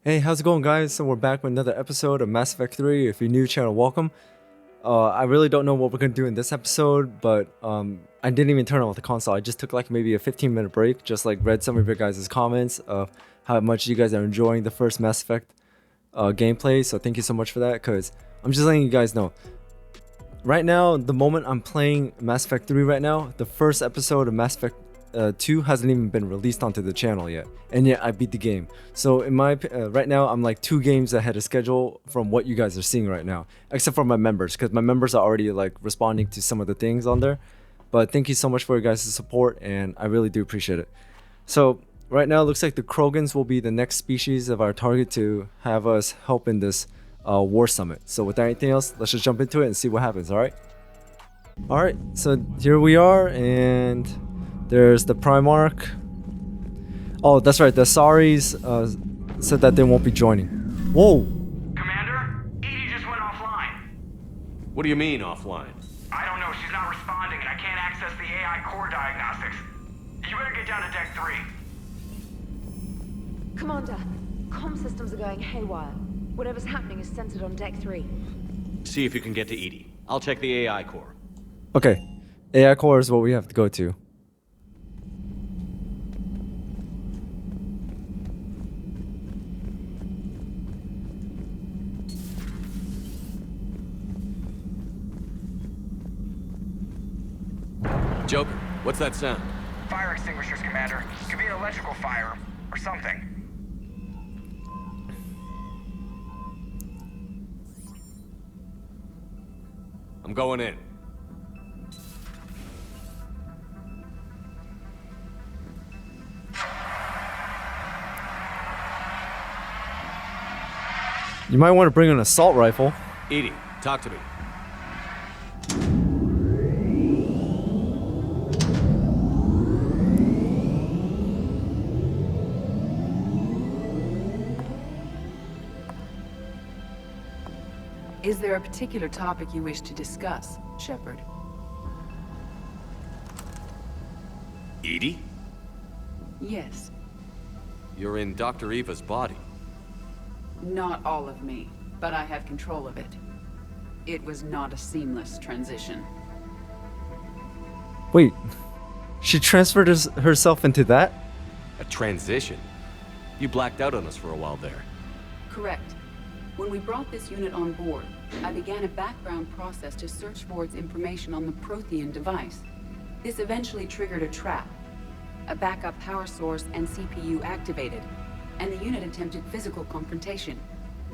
Hey, how's it going, guys? So we're back with another episode of Mass Effect 3. If you're new, channel, welcome. I really don't know what we're gonna do in this episode, but I didn't even turn off the console. I just took like maybe a 15-minute break, just like read some of your guys' comments of how much you guys are enjoying the first Mass Effect gameplay. So thank you so much for that, because I'm just letting you guys know. Right now, the moment I'm playing Mass Effect 3 right now, the first episode of Mass Effect 2 hasn't even been released onto the channel yet, and yet I beat the game. So in my right now, I'm like 2 games ahead of schedule from what you guys are seeing right now, except for my members, because my members are already like responding to some of the things on there. But thank you so much for your guys' support, and I really do appreciate it. So right now, it looks like the Krogans will be the next species of our target to have us help in this war summit. So without anything else, let's just jump into it and see what happens. All right, so here we are, and there's the Primarch. Oh, that's right, the Saris said that they won't be joining. Whoa! Commander, Edie just went offline. What do you mean, offline? I don't know, she's not responding and I can't access the AI core diagnostics. You better get down to deck 3. Commander, comm systems are going haywire. Whatever's happening is centered on deck 3. See if you can get to Edie. I'll check the AI core. Okay, AI core is what we have to go to. Joker, what's that sound? Fire extinguishers, Commander. Could be an electrical fire or something. I'm going in. You might want to bring an assault rifle. Edie, talk to me. Is there a particular topic you wish to discuss, Shepard? Edie? Yes. You're in Dr. Eva's body. Not all of me, but I have control of it. It was not a seamless transition. Wait, she transferred herself into that? A transition? You blacked out on us for a while there. Correct. When we brought this unit on board, I began a background process to search for its information on the Prothean device. This eventually triggered a trap. A backup power source and CPU activated, and the unit attempted physical confrontation.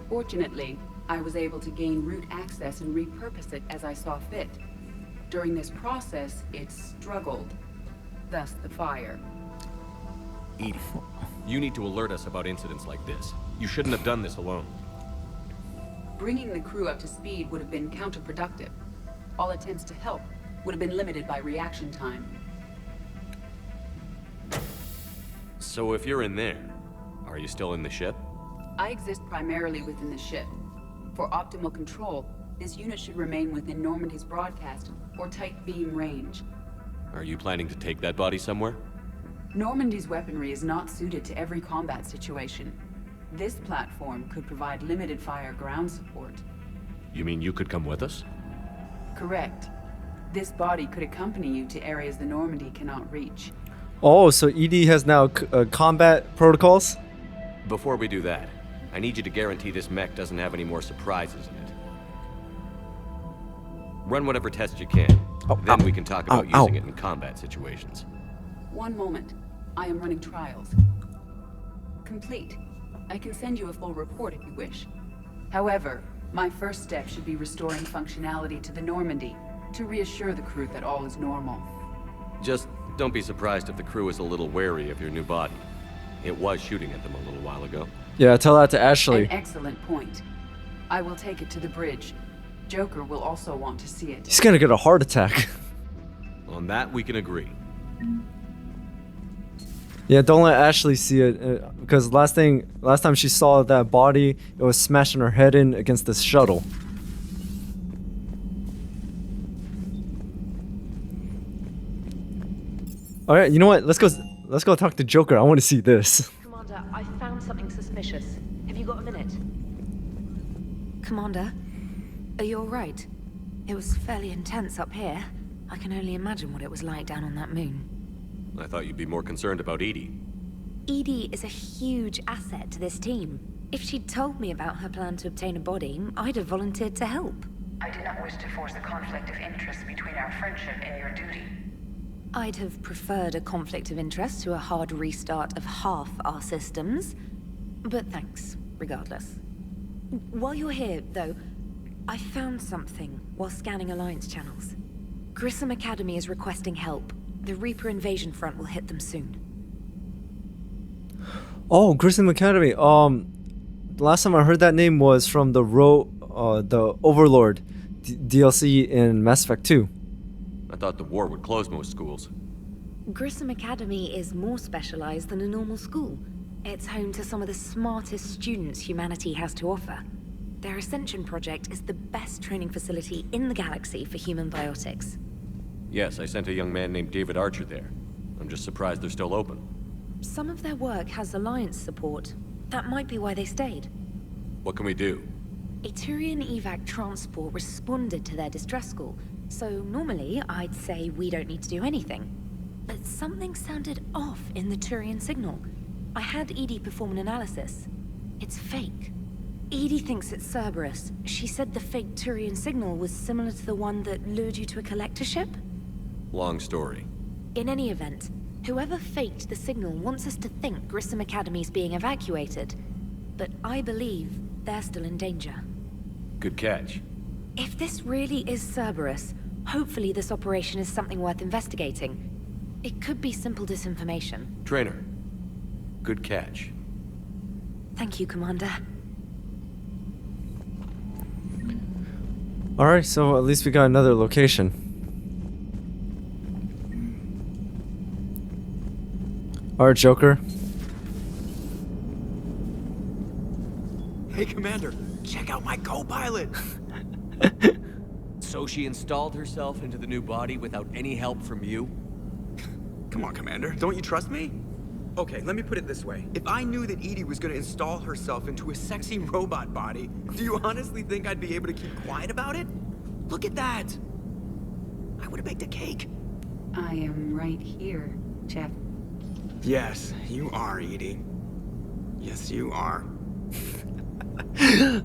Fortunately, I was able to gain root access and repurpose it as I saw fit. During this process, it struggled. Thus the fire. Edie, you need to alert us about incidents like this. You shouldn't have done this alone. Bringing the crew up to speed would have been counterproductive. All attempts to help would have been limited by reaction time. So if you're in there, are you still in the ship? I exist primarily within the ship. For optimal control, this unit should remain within Normandy's broadcast or tight beam range. Are you planning to take that body somewhere? Normandy's weaponry is not suited to every combat situation. This platform could provide limited fire ground support. You mean you could come with us? Correct. This body could accompany you to areas the Normandy cannot reach. Oh, so ED has now combat protocols? Before we do that, I need you to guarantee this mech doesn't have any more surprises in it. Run whatever tests you can. Then we can talk about using it in combat situations. One moment. I am running trials. Complete. I can send you a full report if you wish. However, my first step should be restoring functionality to the Normandy to reassure the crew that all is normal. Just don't be surprised if the crew is a little wary of your new body. It was shooting at them a little while ago. Yeah, tell that to Ashley. An excellent point. I will take it to the bridge. Joker will also want to see it. He's gonna get a heart attack. On that, we can agree. Yeah, don't let Ashley see it, because last time she saw that body, it was smashing her head in against this shuttle. All right, you know what? Let's go talk to Joker. I want to see this. Commander, I found found something suspicious. Have you got a minute? Commander, are you alright? It was fairly intense up here. I can only imagine what it was like down on that moon. I thought you'd be more concerned about Edie. Edie is a huge asset to this team. If she'd told me about her plan to obtain a body, I'd have volunteered to help. I do not wish to force a conflict of interest between our friendship and your duty. I'd have preferred a conflict of interest to a hard restart of half our systems. But thanks, regardless. While you're here, though, I found something while scanning Alliance channels. Grissom Academy is requesting help. The Reaper invasion front will hit them soon. Oh, Grissom Academy. Last time I heard that name was from the Overlord DLC in Mass Effect 2. I thought the war would close most schools. Grissom Academy is more specialized than a normal school. It's home to some of the smartest students humanity has to offer. Their Ascension project is the best training facility in the galaxy for human biotics. Yes, I sent a young man named David Archer there. I'm just surprised they're still open. Some of their work has Alliance support. That might be why they stayed. What can we do? A Turian evac transport responded to their distress call, so normally I'd say we don't need to do anything. But something sounded off in the Turian signal. I had Edie perform an analysis. It's fake. Edie thinks it's Cerberus. She said the fake Turian signal was similar to the one that lured you to a collector ship? Long story. In any event, whoever faked the signal wants us to think Grissom Academy's being evacuated. But I believe they're still in danger. Good catch. If this really is Cerberus, hopefully this operation is something worth investigating. It could be simple disinformation. Trainer. Good catch. Thank you, Commander. Alright, so at least we got another location. Alright, Joker. Hey, Commander, check out my co-pilot! So she installed herself into the new body without any help from you? Come on, Commander, don't you trust me? Okay, let me put it this way. If I knew that Edie was gonna install herself into a sexy robot body, do you honestly think I'd be able to keep quiet about it? Look at that! I would've baked a cake. I am right here, Jeff. Yes, you are, Edie. Yes, you are.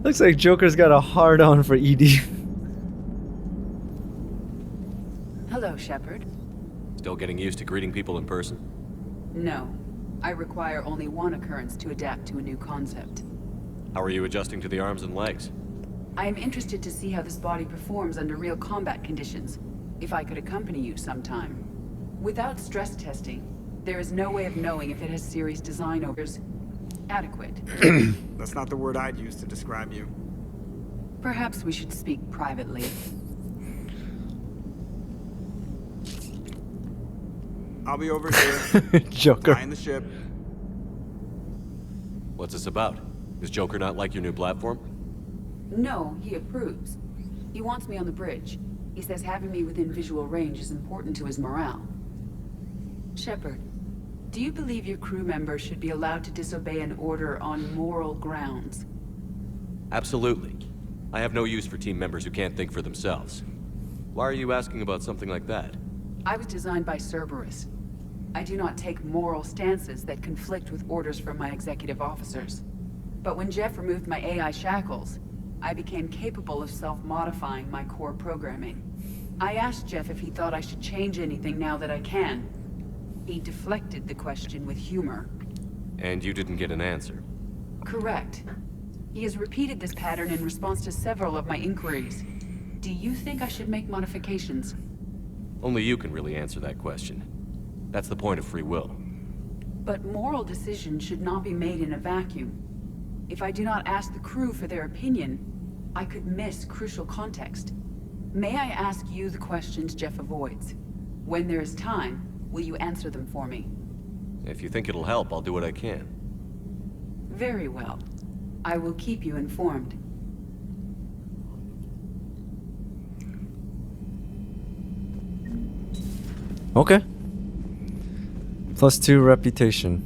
Looks like Joker's got a hard-on for Edie. Hello, Shepard. Still getting used to greeting people in person? No. I require only one occurrence to adapt to a new concept. How are you adjusting to the arms and legs? I am interested to see how this body performs under real combat conditions. If I could accompany you sometime. Without stress testing, there is no way of knowing if it has serious design overs. Adequate. That's not the word I'd use to describe you. Perhaps we should speak privately. I'll be over here. Joker. Flying the ship. What's this about? Does Joker not like your new platform? No, he approves. He wants me on the bridge. He says having me within visual range is important to his morale. Shepard, do you believe your crew members should be allowed to disobey an order on moral grounds? Absolutely. I have no use for team members who can't think for themselves. Why are you asking about something like that? I was designed by Cerberus. I do not take moral stances that conflict with orders from my executive officers. But when Jeff removed my AI shackles, I became capable of self-modifying my core programming. I asked Jeff if he thought I should change anything now that I can. He deflected the question with humor. And you didn't get an answer? Correct. He has repeated this pattern in response to several of my inquiries. Do you think I should make modifications? Only you can really answer that question. That's the point of free will. But moral decisions should not be made in a vacuum. If I do not ask the crew for their opinion, I could miss crucial context. May I ask you the questions Jeff avoids? When there is time, will you answer them for me? If you think it'll help, I'll do what I can. Very well. I will keep you informed. Okay. +2 reputation.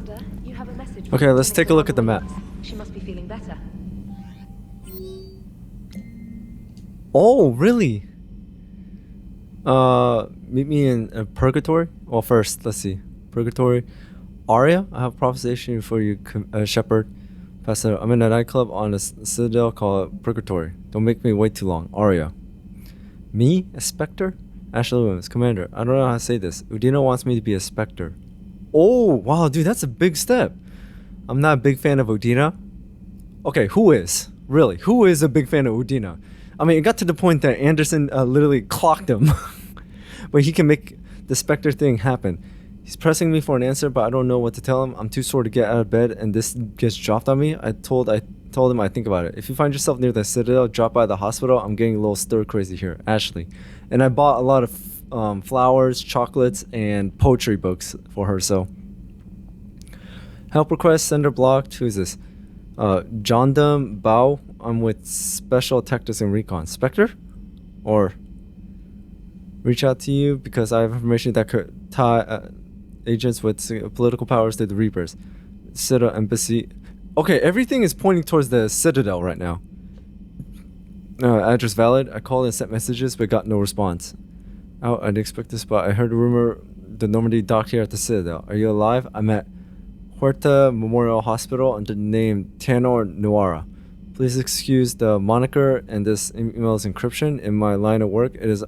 Commander, you have a message. Okay, let's take a look at the map. She must be feeling better. Oh, really? Meet me in Purgatory? Well, first, let's see. Purgatory. Aria, I have a proposition for you, Shepard. Pastor, I'm in a nightclub on a Citadel called Purgatory. Don't make me wait too long. Aria. Me? A Spectre? Ashley Williams, Commander. I don't know how to say this. Udina wants me to be a Spectre. Oh, wow, dude, that's a big step. I'm not a big fan of Udina. Okay, who is? Really, who is a big fan of Udina? I mean, it got to the point that Anderson literally clocked him. But he can make the Spectre thing happen. He's pressing me for an answer, but I don't know what to tell him. I'm too sore to get out of bed, and this gets dropped on me. I told him I'd think about it. If you find yourself near the Citadel, drop by the hospital. I'm getting a little stir crazy here. Ashley. And I bought a lot of flowers, chocolates, and poetry books for her, so. Help request, sender blocked. Who is this? Jondam Bao. I'm with Special Tactics and Recon. Spectre? Or reach out to you because I have information that could tie agents with political powers to the Reapers. Citadel Embassy. Okay, everything is pointing towards the Citadel right now. Address valid. I called and sent messages but got no response. Oh, I didn't expect this, but I heard a rumor the Normandy docked here at the Citadel. Are you alive? I'm at Huerta Memorial Hospital under the name Tanor Nuara. Please excuse the moniker and this email's encryption. In my line of work, it is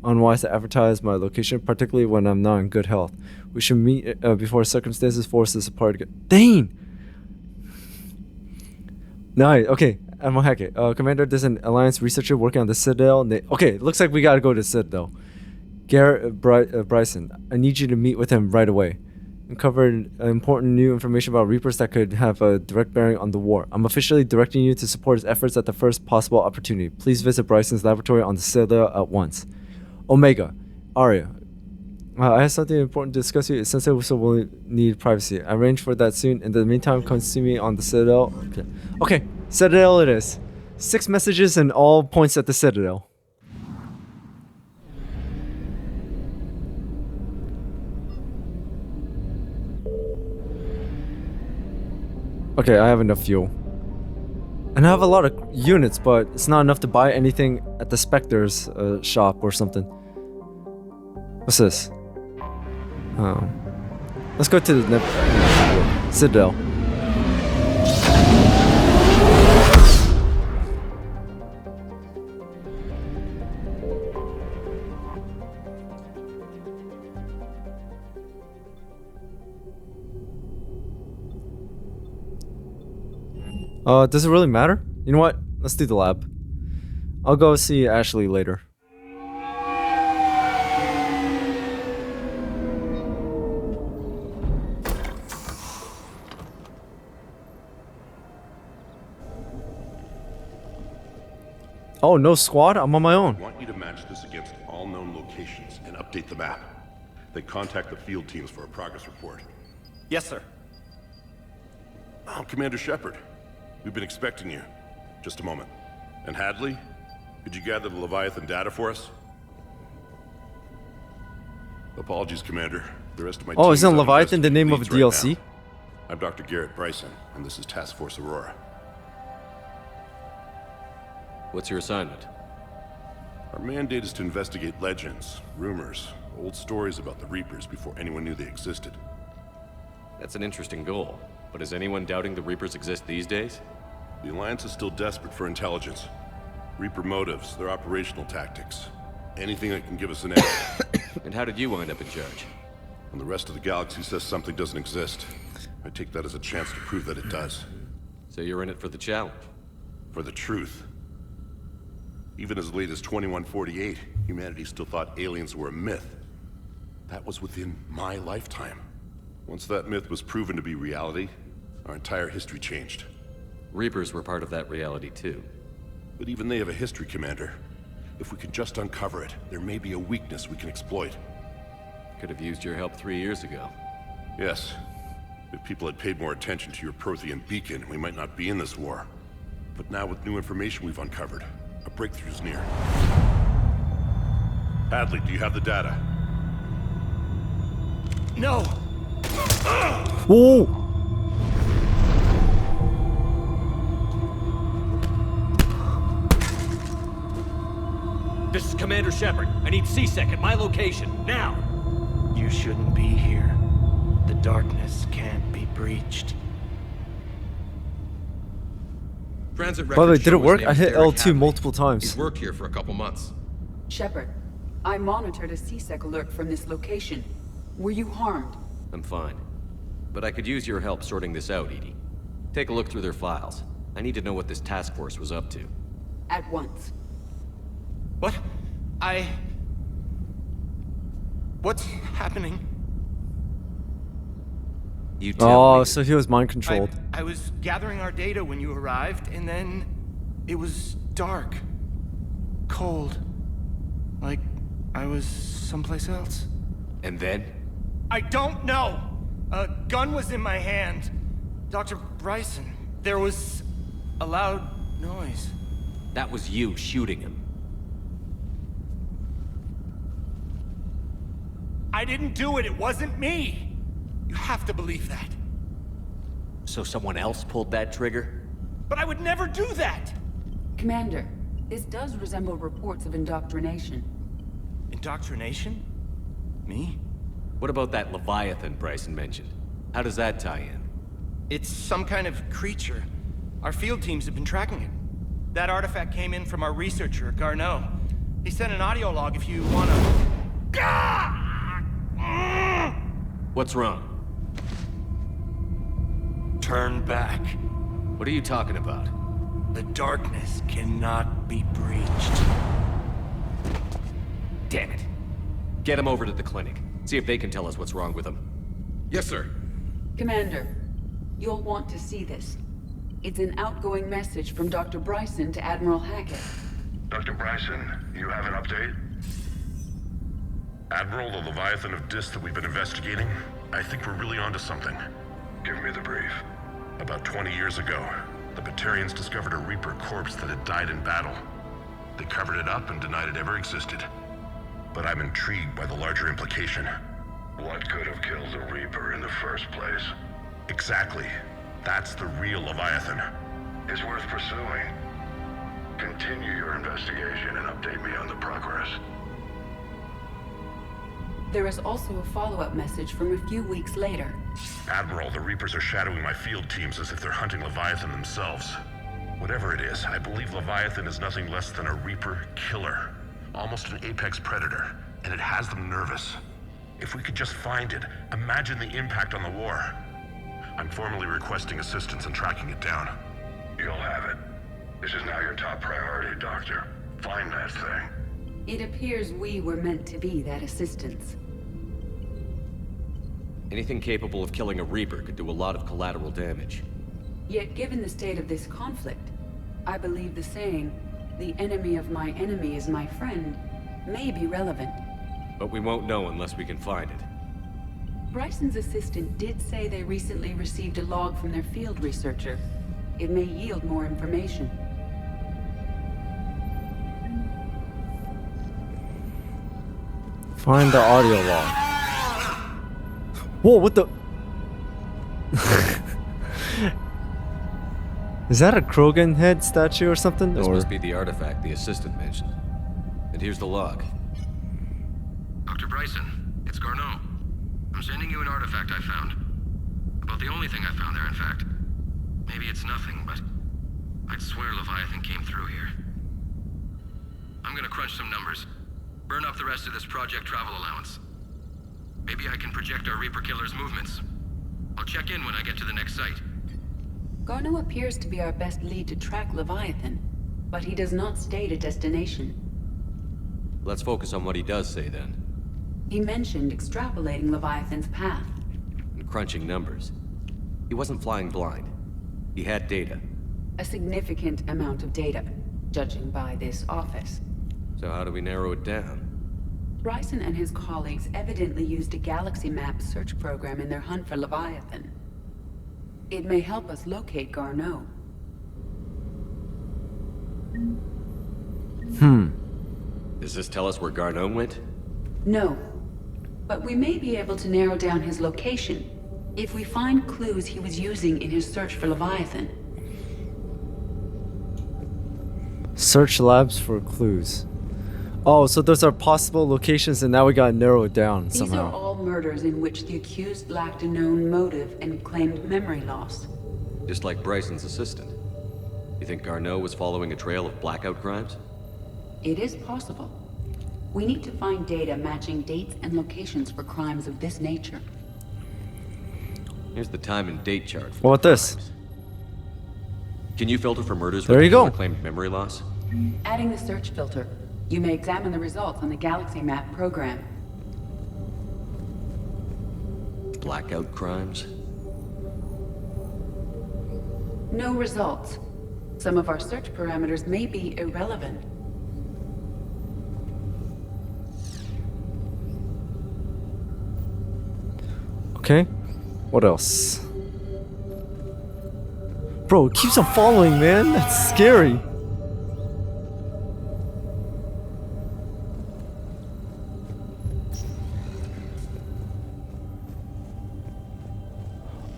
unwise to advertise my location, particularly when I'm not in good health. We should meet before circumstances force us apart again. Dane! Nice. Okay, Admiral Hackett. Commander, there's an Alliance researcher working on the Citadel. Okay, looks like we gotta go to Citadel. Garrett Bryson, I need you to meet with him right away. Uncovered important new information about Reapers that could have a direct bearing on the war. I'm officially directing you to support his efforts at the first possible opportunity. Please visit Bryson's laboratory on the Citadel at once. Omega, Aria. I have something important to discuss with you. It's sensitive, so we'll need privacy. I arrange for that soon. In the meantime, come see me on the Citadel. Okay, Citadel it is. 6 messages and all points at the Citadel. Okay, I have enough fuel. And I have a lot of units, but it's not enough to buy anything at the Spectre's shop or something. What's this? Let's go to the Citadel. Does it really matter? You know what? Let's do the lab. I'll go see Ashley later. Oh, no squad? I'm on my own. I want you to match this against all known locations and update the map. Then contact the field teams for a progress report. Yes, sir. Oh, Commander Shepard. We've been expecting you. Just a moment. And Hadley? Could you gather the Leviathan data for us? Apologies, Commander. The rest of my team Oh, isn't is Leviathan the name of a right DLC? now. I'm Dr. Garrett Bryson, and this is Task Force Aurora. What's your assignment? Our mandate is to investigate legends, rumors, old stories about the Reapers before anyone knew they existed. That's an interesting goal. But is anyone doubting the Reapers exist these days? The Alliance is still desperate for intelligence. Reaper motives, their operational tactics. Anything that can give us an edge. And how did you wind up in charge? When the rest of the galaxy says something doesn't exist, I take that as a chance to prove that it does. So you're in it for the challenge? For the truth. Even as late as 2148, humanity still thought aliens were a myth. That was within my lifetime. Once that myth was proven to be reality, our entire history changed. Reapers were part of that reality too. But even they have a history, Commander. If we can just uncover it, there may be a weakness we can exploit. Could have used your help 3 years ago. Yes. If people had paid more attention to your Prothean beacon, we might not be in this war. But now with new information we've uncovered, a breakthrough's near. Hadley, do you have the data? No! Whoa! This is Commander Shepard. I need C-Sec at my location, now! You shouldn't be here. The darkness can't be breached. Transit By the way, records did it show his work? name I is hit Derek L2 Hadley. multiple times. He's worked here for a couple months. Shepard, I monitored a C-Sec alert from this location. Were you harmed? I'm fine. But I could use your help sorting this out, Edie. Take a look through their files. I need to know what this task force was up to. At once. What? What's happening? You tell Oh, me. so he was mind controlled. I was gathering our data when you arrived, and then it was dark. Cold. Like I was someplace else. And then? I don't know! A gun was in my hand. Dr. Bryson, there was a loud noise. That was you shooting him. I didn't do it, it wasn't me! You have to believe that. So someone else pulled that trigger? But I would never do that! Commander, this does resemble reports of indoctrination. Indoctrination? Me? What about that Leviathan Bryson mentioned? How does that tie in? It's some kind of creature. Our field teams have been tracking it. That artifact came in from our researcher, Garneau. He sent an audio log if you wanna... What's wrong? Turn back. What are you talking about? The darkness cannot be breached. Damn it. Get him over to the clinic. See if they can tell us what's wrong with him. Yes, sir. Commander, you'll want to see this. It's an outgoing message from Dr. Bryson to Admiral Hackett. Dr. Bryson, you have an update? Admiral, the Leviathan of Dis that we've been investigating, I think we're really onto something. Give me the brief. About 20 years ago, the Batarians discovered a Reaper corpse that had died in battle. They covered it up and denied it ever existed. But I'm intrigued by the larger implication. What could have killed the Reaper in the first place? Exactly. That's the real Leviathan. It's worth pursuing. Continue your investigation and update me on the progress. There is also a follow-up message from a few weeks later. Admiral, the Reapers are shadowing my field teams as if they're hunting Leviathan themselves. Whatever it is, I believe Leviathan is nothing less than a Reaper killer. Almost an apex predator, and it has them nervous. If we could just find it, imagine the impact on the war. I'm formally requesting assistance in tracking it down. You'll have it. This is now your top priority, Doctor. Find that thing. It appears we were meant to be that assistance. Anything capable of killing a Reaper could do a lot of collateral damage. Yet given the state of this conflict, I believe the saying, "The enemy of my enemy is my friend," may be relevant. But we won't know unless we can find it. Bryson's assistant did say they recently received a log from their field researcher. It may yield more information. Find the audio log. Whoa, what the? Is that a Krogan head statue or something? This or... must be the artifact the assistant mentioned. And here's the log. Dr. Bryson, it's Garneau. I'm sending you an artifact I found. About the only thing I found there, in fact. Maybe it's nothing, but I'd swear Leviathan came through here. I'm gonna crunch some numbers. Burn up the rest of this project travel allowance. Maybe I can project our Reaper killer's movements. I'll check in when I get to the next site. Garneau appears to be our best lead to track Leviathan, but he does not state a destination. Let's focus on what he does say then. He mentioned extrapolating Leviathan's path. And crunching numbers. He wasn't flying blind. He had data. A significant amount of data, judging by this office. So how do we narrow it down? Bryson and his colleagues evidently used a galaxy map search program in their hunt for Leviathan. It may help us locate Garneau. Does this tell us where Garneau went? No, but we may be able to narrow down his location. If we find clues he was using in his search for Leviathan, Search labs for clues. Oh, so those are possible locations, and now we gotta narrow it down these somehow. are all murders in which the accused lacked a known motive and claimed memory loss. Just like Bryson's assistant. You think Garneau was following a trail of blackout crimes? It is possible. We need to find data matching dates and locations for crimes of this nature. Here's the time and date chart. What about this? Can you filter for murders There with you go. claimed memory loss? Adding the search filter, you may examine the results on the Galaxy Map program. Blackout crimes? No results. Some of our search parameters may be irrelevant. Okay. What else? Bro, it keeps on following, man. That's scary.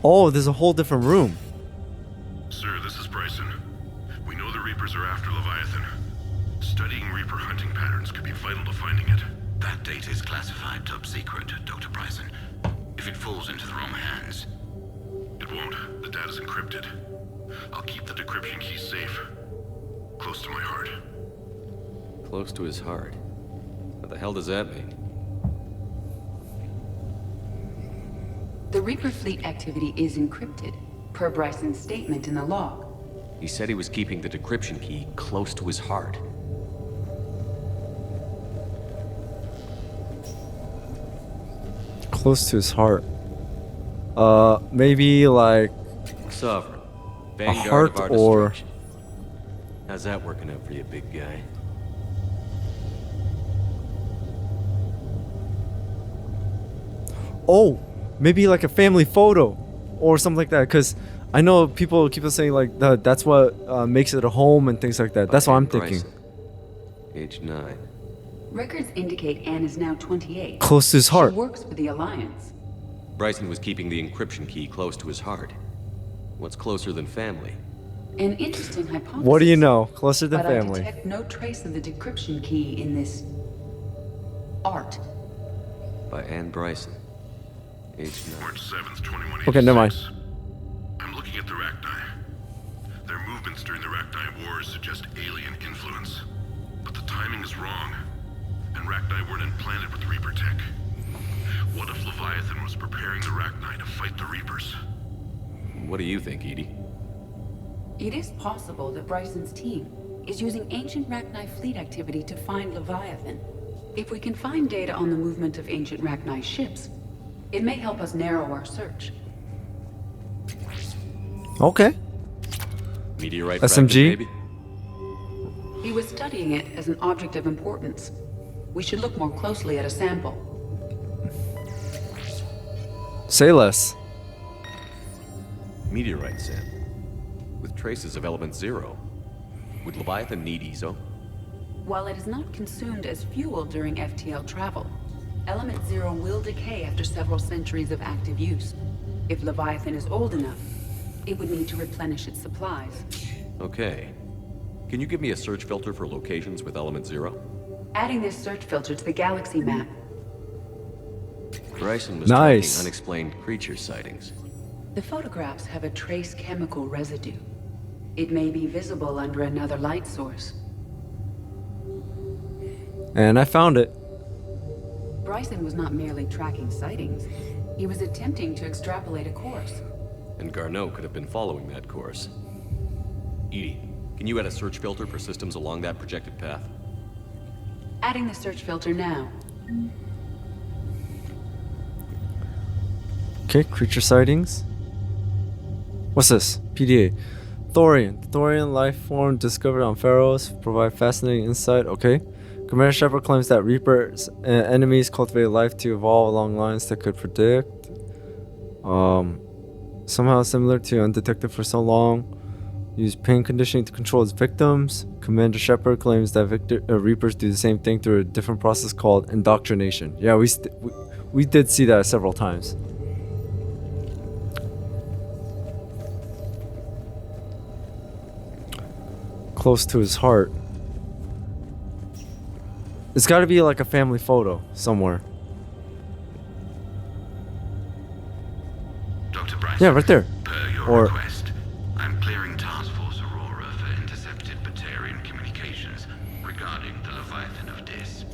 Oh, there's a whole different room. Sir, this is Bryson. We know the Reapers are after Leviathan. Studying Reaper hunting patterns could be vital to finding it. That data is classified top secret, Dr. Bryson. If it falls into the wrong hands... It won't. The data's encrypted. I'll keep the decryption key safe. Close to my heart. Close to his heart. What the hell does that mean? The Reaper fleet activity is encrypted, per Bryson's statement in the log. He said he was keeping the decryption key close to his heart. Close to his heart. Maybe like Sovereign. a Vanguard heart of our or... destruction. How's that working out for you, big guy? Oh, maybe like a family photo or something like that. Because I know people keep on saying like that's what makes it a home and things like that. That's what I'm thinking. Bryson. Age 9. Records indicate Anne is now 28. Close to his heart. She works for the Alliance. Bryson was keeping the encryption key close to his heart. What's closer than family? An interesting hypothesis. What do you know? Closer than but family. I detect no trace of the decryption key in this... art. By Anne Bryson. Age 9. March 7th, 2186. Okay, never mind. I'm looking at the Rachni. Their movements during the Rachni Wars suggest alien influence. But the timing is wrong. And Rachni weren't implanted with Reaper tech. What if Leviathan was preparing the Rachni to fight the Reapers? What do you think, Edie? It is possible that Bryson's team is using ancient Rachni fleet activity to find Leviathan. If we can find data on the movement of ancient Rachni ships, it may help us narrow our search. Okay. Meteorite SMG? fragment, maybe? He was studying it as an object of importance. We should look more closely at a sample. Say less. Meteorite sample. With traces of element 0. Would Leviathan need ESO? While it is not consumed as fuel during FTL travel, Element 0 will decay after several centuries of active use. If Leviathan is old enough, it would need to replenish its supplies. Okay. Can you give me a search filter for locations with element 0? Adding this search filter to the Galaxy Map. Bryson was Nice. tracking unexplained creature sightings. The photographs have a trace chemical residue. It may be visible under another light source. And I found it. Bryson was not merely tracking sightings. He was attempting to extrapolate a course. And Garneau could have been following that course. Edie, can you add a search filter for systems along that projected path? Adding the search filter now. Okay, creature sightings. What's this? PDA. Thorian. Thorian life form discovered on Pharaohs provide fascinating insight. Okay. Commander Shepard claims that Reapers enemies cultivate life to evolve along lines that could predict. Somehow similar to undetected for so long. Use pain conditioning to control its victims. Commander Shepard claims that Reapers do the same thing through a different process called indoctrination. Yeah, we did see that several times. close to his heart. It's got to be like a family photo somewhere. Dr. Bryson, Yeah, right there. per your Or request, I'm clearing Task Force Aurora for intercepted Batarian communications regarding the Leviathan of Dis.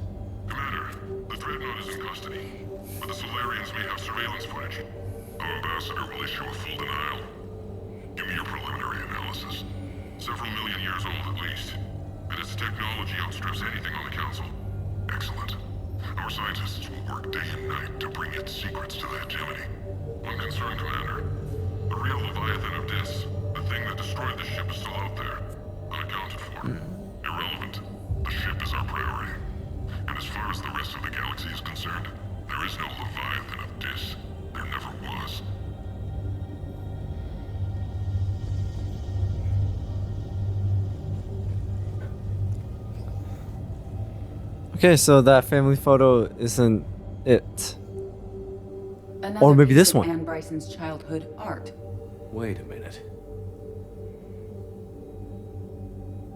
Commander, the Dreadnought is in custody, but the Solarians may have surveillance footage. Our ambassador will issue a full denial. Give me your preliminary analysis. Several million years old at least. And its technology outstrips anything on the Council. Excellent. Our scientists will work day and night to bring its secrets to the hegemony. One concern, Commander. The real Leviathan of Dis, the thing that destroyed the ship, is still out there. Unaccounted for. Irrelevant. The ship is our priority. And as far as the rest of the galaxy is concerned, there is no Leviathan of Dis. There never was. okay, so that family photo isn't it. Another Or maybe piece this of one. Anne Bryson's childhood art. Wait a minute.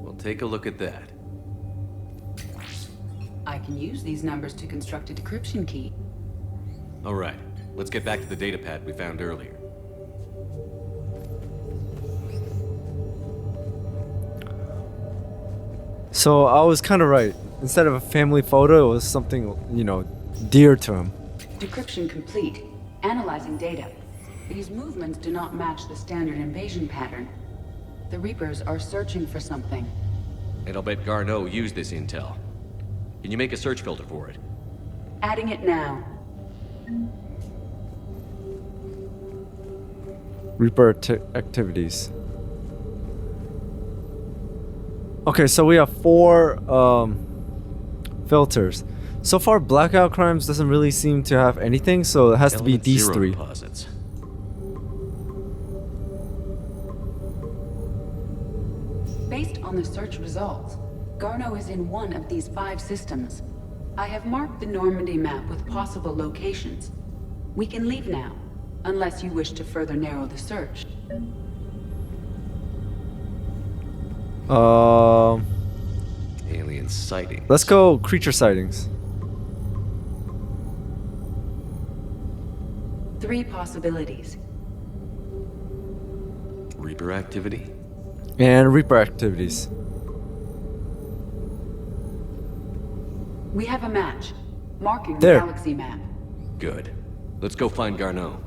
Well, take a look at that. I can use these numbers to construct a decryption key. All right, let's get back to the data pad we found earlier. So I was kind of right. Instead of a family photo, it was something, you know, dear to him. Decryption complete. Analyzing data. These movements do not match the standard invasion pattern. The Reapers are searching for something. And I'll bet Garneau used this intel. Can you make a search filter for it? Adding it now. Reaper activities. Okay, so we have 4 filters. So far, blackout crimes doesn't really seem to have anything, so it has to be Element these zero 3. deposits. Based on the search results, Garneau is in one of these 5 systems. I have marked the Normandy map with possible locations. We can leave now, unless you wish to further narrow the search. Alien sighting. Let's go creature sightings. 3 possibilities. Reaper activity? And Reaper activities. We have a match. Marking There. the galaxy map. Good. Let's go find Garneau.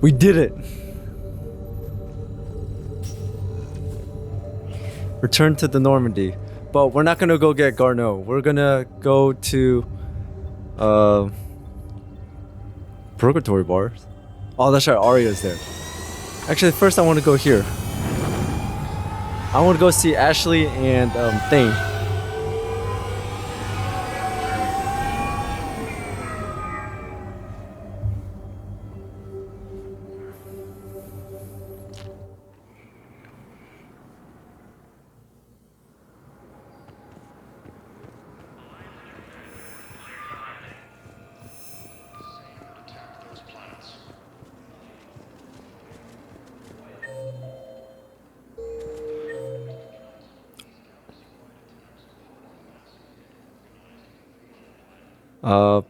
We did it. Return to the Normandy. But we're not gonna go get Garneau. We're gonna go to Purgatory Bars. Oh, that's right, Aria's there. Actually, first I want to go here. I want to go see Ashley and Thane.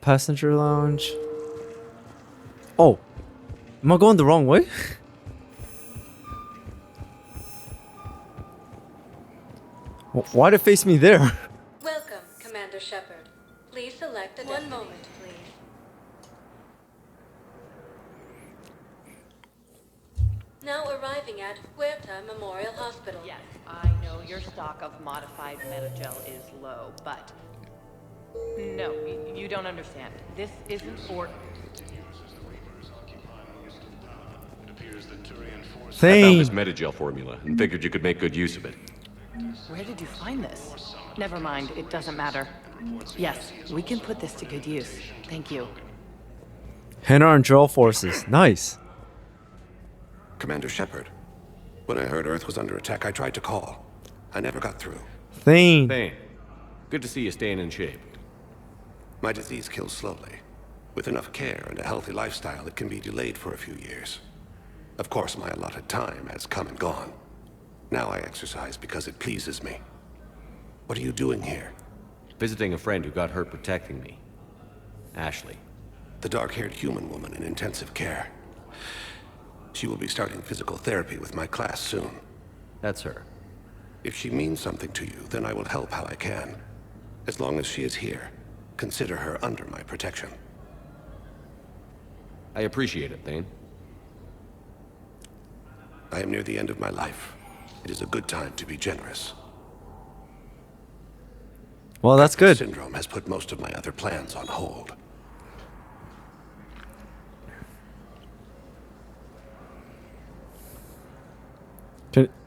Passenger lounge. Oh, am I going the wrong way? Why'd it face me there? Welcome, Commander Shepard. Please select a one moment, please. Now arriving at Huerta Memorial Hospital. Yes, I know your stock of modified metagel is low, but no, you don't understand. This isn't for... I found this metagel formula and figured you could make good use of it. Where did you find this? Never mind, it doesn't matter. Yes, we can put this to good use. Thank you. Hanar and Droll forces. Nice. Commander Shepard. When I heard Earth was under attack, I tried to call. I never got through. Thane. Good to see you staying in shape. My disease kills slowly. With enough care and a healthy lifestyle, it can be delayed for a few years. Of course, my allotted time has come and gone. Now I exercise because it pleases me. What are you doing here? Visiting a friend who got hurt protecting me. Ashley. The dark-haired human woman in intensive care. She will be starting physical therapy with my class soon. That's her. If she means something to you, then I will help how I can. As long as she is here, consider her under my protection. I appreciate it, Thane. I am near the end of my life. It is a good time to be generous. Well, that's good. Syndrome has put most of my other plans on hold.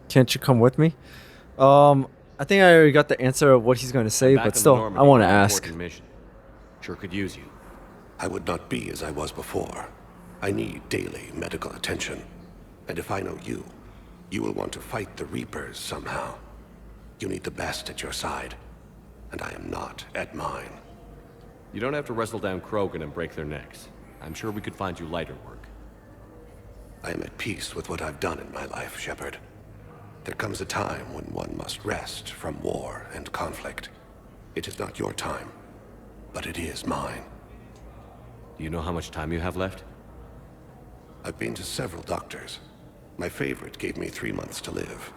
Can't you come with me? I think I already got the answer of what he's going to say, but still, I want to ask. Mission. Sure could use you. I would not be as I was before. I need daily medical attention. And if I know you, you will want to fight the Reapers somehow. You need the best at your side, and I am not at mine. You don't have to wrestle down Krogan and break their necks. I'm sure we could find you lighter work. I am at peace with what I've done in my life, Shepard. There comes a time when one must rest from war and conflict. It is not your time, but it is mine. Do you know how much time you have left? I've been to several doctors. My favorite gave me 3 months to live.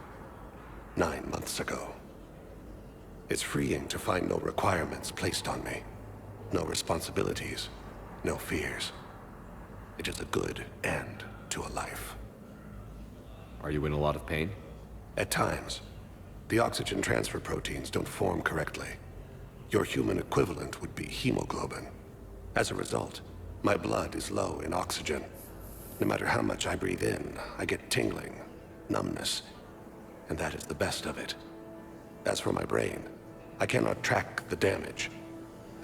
9 months ago. It's freeing to find no requirements placed on me. No responsibilities. No fears. It is a good end to a life. Are you in a lot of pain? At times. The oxygen transfer proteins don't form correctly. Your human equivalent would be hemoglobin. As a result, my blood is low in oxygen. No matter how much I breathe in, I get tingling, numbness, and that is the best of it. As for my brain, I cannot track the damage.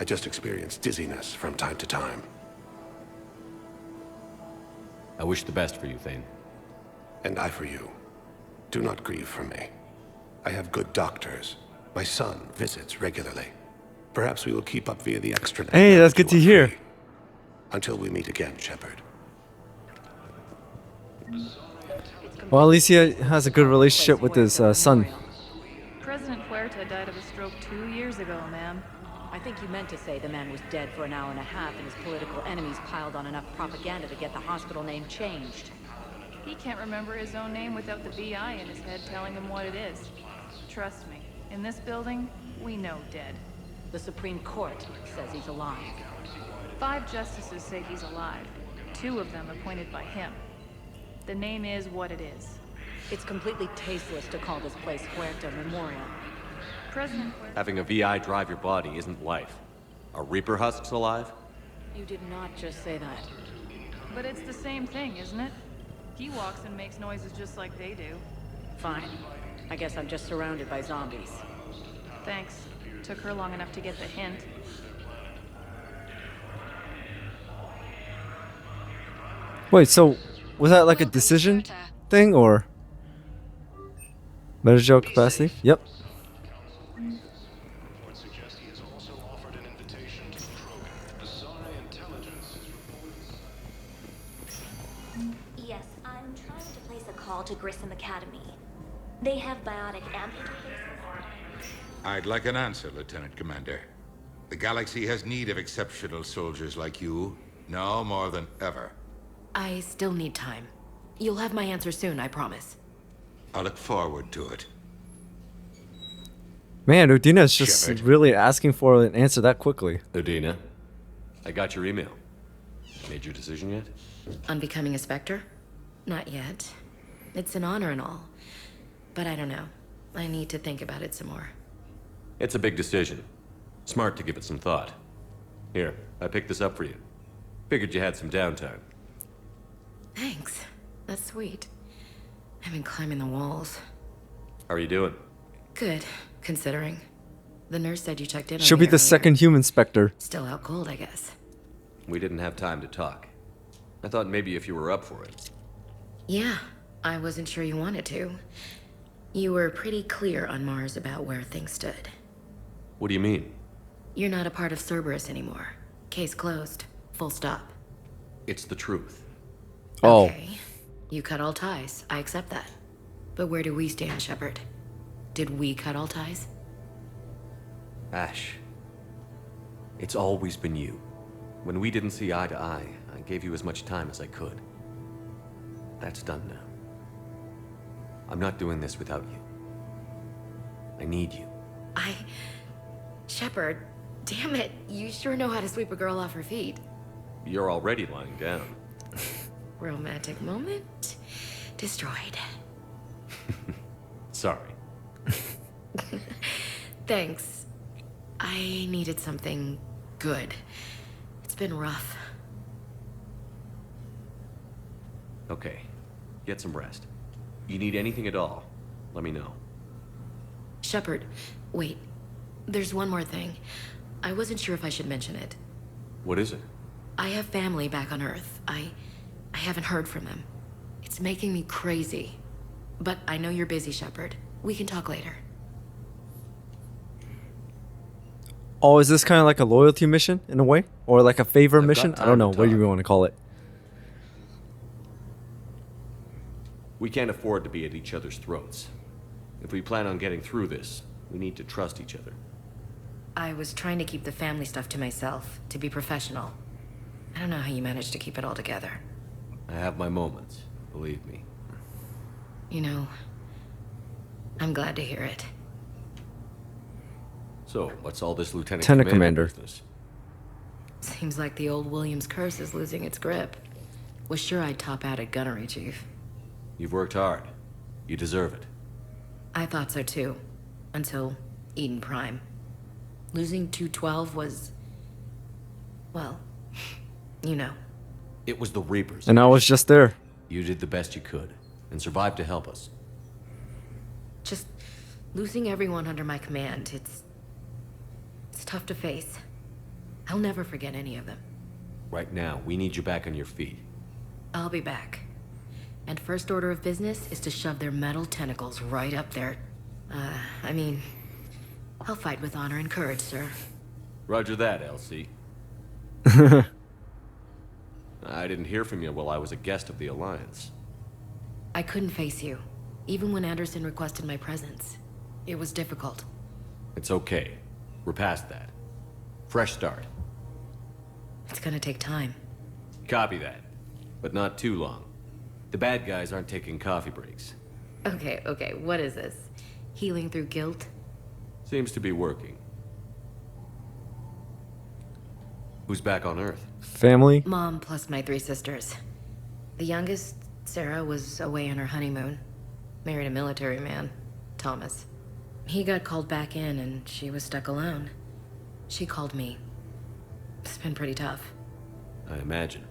I just experience dizziness from time to time. I wish the best for you, Thane. And I for you. Do not grieve for me. I have good doctors. My son visits regularly. Perhaps we will keep up via the extranet. Hey, that's good to hear. Until we meet again, Shepard. Well, at least he has a good relationship with his son. President Huerta died of a stroke 2 years ago, ma'am. I think you meant to say the man was dead for an hour and a half and his political enemies piled on enough propaganda to get the hospital name changed. He can't remember his own name without the VI in his head telling him what it is. Trust me, in this building, we know dead. The Supreme Court says he's alive. 5 justices say he's alive. 2 of them appointed by him. The name is what it is. It's completely tasteless to call this place Huerta Memorial. President Huerta... Having a VI drive your body isn't life. Are Reaper husks alive? You did not just say that. But it's the same thing, isn't it? He walks and makes noises just like they do. Fine. I guess I'm just surrounded by zombies. Thanks. Took her long enough to get the hint. Wait, so was that like a decision thing or Metagel capacity? Yep. Yes, I'm trying to place a call to Grissom Academy. They have biotic amputators. I'd like an answer, Lieutenant Commander. The galaxy has need of exceptional soldiers like you, now more than ever. I still need time. You'll have my answer soon, I promise. I look forward to it. Man, Udina's just Shepard. really asking for an answer that quickly. Udina, I got your email. Made your decision yet? On becoming a Spectre? Not yet. It's an honor and all. But I don't know. I need to think about it some more. It's a big decision. Smart to give it some thought. Here, I picked this up for you. Figured you had some downtime. Thanks. That's sweet. I've been climbing the walls. How are you doing? Good, considering. The nurse said you checked in on She'll me be the earlier. second human Spectre. Still out cold, I guess. We didn't have time to talk. I thought maybe if you were up for it. Yeah, I wasn't sure you wanted to. You were pretty clear on Mars about where things stood. What do you mean? You're not a part of Cerberus anymore. Case closed. Full stop. It's the truth. Oh. Okay. You cut all ties. I accept that. But where do we stand, Shepard? Did we cut all ties? Ash, it's always been you. When we didn't see eye to eye, I gave you as much time as I could. That's done now. I'm not doing this without you. I need you. Shepard, damn it. You sure know how to sweep a girl off her feet. You're already lying down. Romantic moment destroyed. Sorry. Thanks. I needed something good. It's been rough. Okay, get some rest. You need anything at all, let me know. Shepard, wait. There's one more thing. I wasn't sure if I should mention it. What is it? I have family back on Earth. I haven't heard from them. It's making me crazy. But I know you're busy, Shepard. We can talk later. Oh, is this kind of like a loyalty mission in a way? Or like a favor mission? I don't know. What do you want to call it? We can't afford to be at each other's throats. If we plan on getting through this, we need to trust each other. I was trying to keep the family stuff to myself, to be professional. I don't know how you managed to keep it all together. I have my moments, believe me. You know, I'm glad to hear it. So, what's all this Lieutenant Commander business? Seems like the old Williams curse is losing its grip. Was sure I'd top out at gunnery, Chief. You've worked hard. You deserve it. I thought so too. Until Eden Prime. Losing 212 was... well, you know. It was the Reapers. And I was just there. You did the best you could, and survived to help us. Just losing everyone under my command, it's tough to face. I'll never forget any of them. Right now, we need you back on your feet. I'll be back. And first order of business is to shove their metal tentacles right up there. I mean, I'll fight with honor and courage, sir. Roger that, Elsie. I didn't hear from you while I was a guest of the Alliance. I couldn't face you, even when Anderson requested my presence. It was difficult. It's okay. We're past that. Fresh start. It's gonna take time. Copy that. But not too long. The bad guys aren't taking coffee breaks. Okay, what is this? Healing through guilt? Seems to be working. Who's back on Earth? Family? Mom plus my 3 sisters. The youngest, Sarah, was away on her honeymoon. Married a military man, Thomas. He got called back in and she was stuck alone. She called me. It's been pretty tough. I imagine.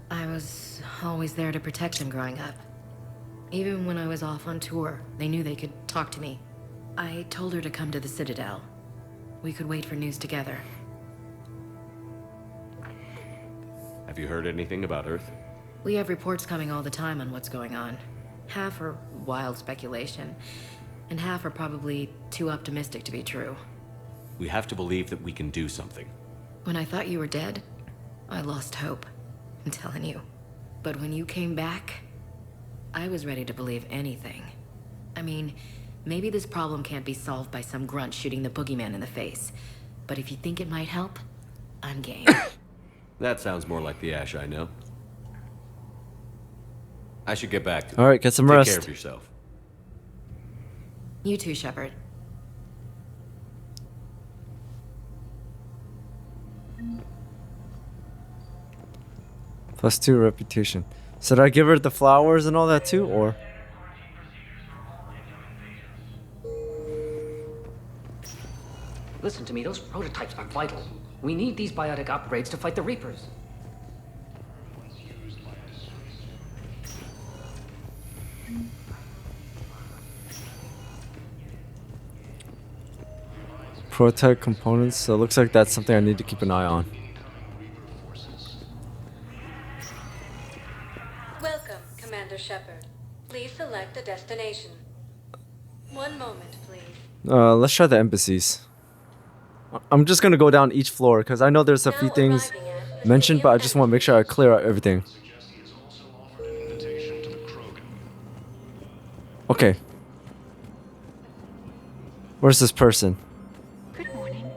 I was always there to protect them growing up. Even when I was off on tour, they knew they could talk to me. I told her to come to the Citadel. We could wait for news together. Have you heard anything about Earth? We have reports coming all the time on what's going on. Half are wild speculation, and half are probably too optimistic to be true. We have to believe that we can do something. When I thought you were dead, I lost hope. I'm telling you. But when you came back, I was ready to believe anything. I mean, maybe this problem can't be solved by some grunt shooting the boogeyman in the face. But if you think it might help, I'm game. That sounds more like the Ash I know. I should get back to it. All right, get some Take rest. care of yourself. You too, Shepard. +2 reputation. So did I give her the flowers and all that too, or? Listen to me, those prototypes are vital. We need these biotic upgrades to fight the Reapers. Prototype components, so it looks like that's something I need to keep an eye on. Welcome, Commander Shepard. Please select a destination. One moment, please. Let's try the embassies. I'm just gonna go down each floor because I know there's a few things mentioned, but I just want to make sure I clear out everything. Okay. Where's this person? Good morning.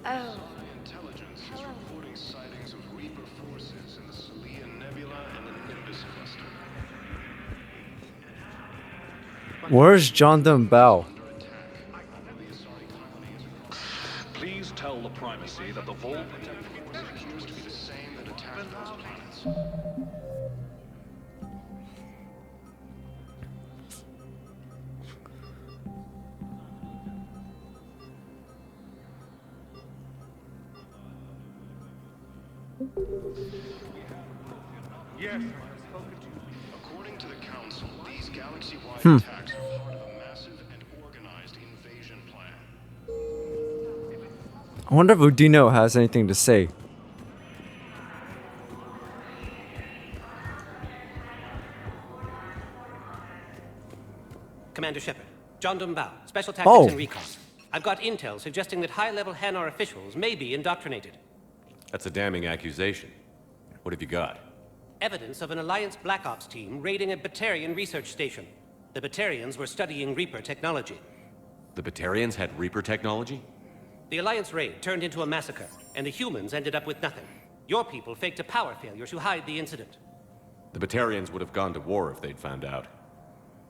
Oh. Intelligence is reporting sightings of Reaper forces in the Salian Nebula and the Nimbus cluster. Where's John Dunn Bao? Please tell the primacy that the Vol protected Used to be the same that attacked those planets. Yes. According to the Council, these galaxy-wide Hmm. attacks are part of a massive and organized invasion plan. I wonder if Udino has anything to say. Commander Shepard, John Dumbao, Special Tactics Oh. and Recon. I've got intel suggesting that high-level Hanar officials may be indoctrinated. That's a damning accusation. What have you got? Evidence of an Alliance Black Ops team raiding a Batarian research station. The Batarians were studying Reaper technology. The Batarians had Reaper technology? The Alliance raid turned into a massacre, and the humans ended up with nothing. Your people faked a power failure to hide the incident. The Batarians would have gone to war if they'd found out.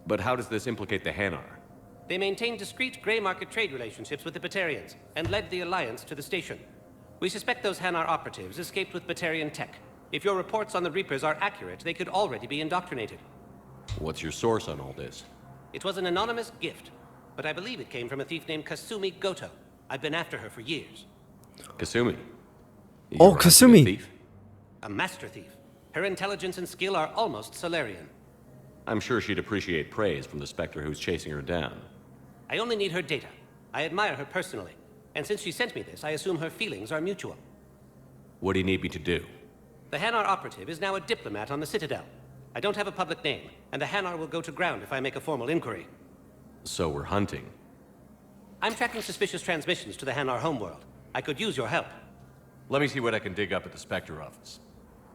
But how does this implicate the Hanar? They maintained discreet gray market trade relationships with the Batarians, and led the Alliance to the station. We suspect those Hanar operatives escaped with Batarian tech. If your reports on the Reapers are accurate, they could already be indoctrinated. What's your source on all this? It was an anonymous gift, but I believe it came from a thief named Kasumi Goto. I've been after her for years. Kasumi? Oh, You're hunting a Kasumi. thief? A master thief. Her intelligence and skill are almost Solarian. I'm sure she'd appreciate praise from the Spectre who's chasing her down. I only need her data. I admire her personally. And since she sent me this, I assume her feelings are mutual. What do you need me to do? The Hanar operative is now a diplomat on the Citadel. I don't have a public name, and the Hanar will go to ground if I make a formal inquiry. So we're hunting. I'm tracking suspicious transmissions to the Hanar homeworld. I could use your help. Let me see what I can dig up at the Spectre office.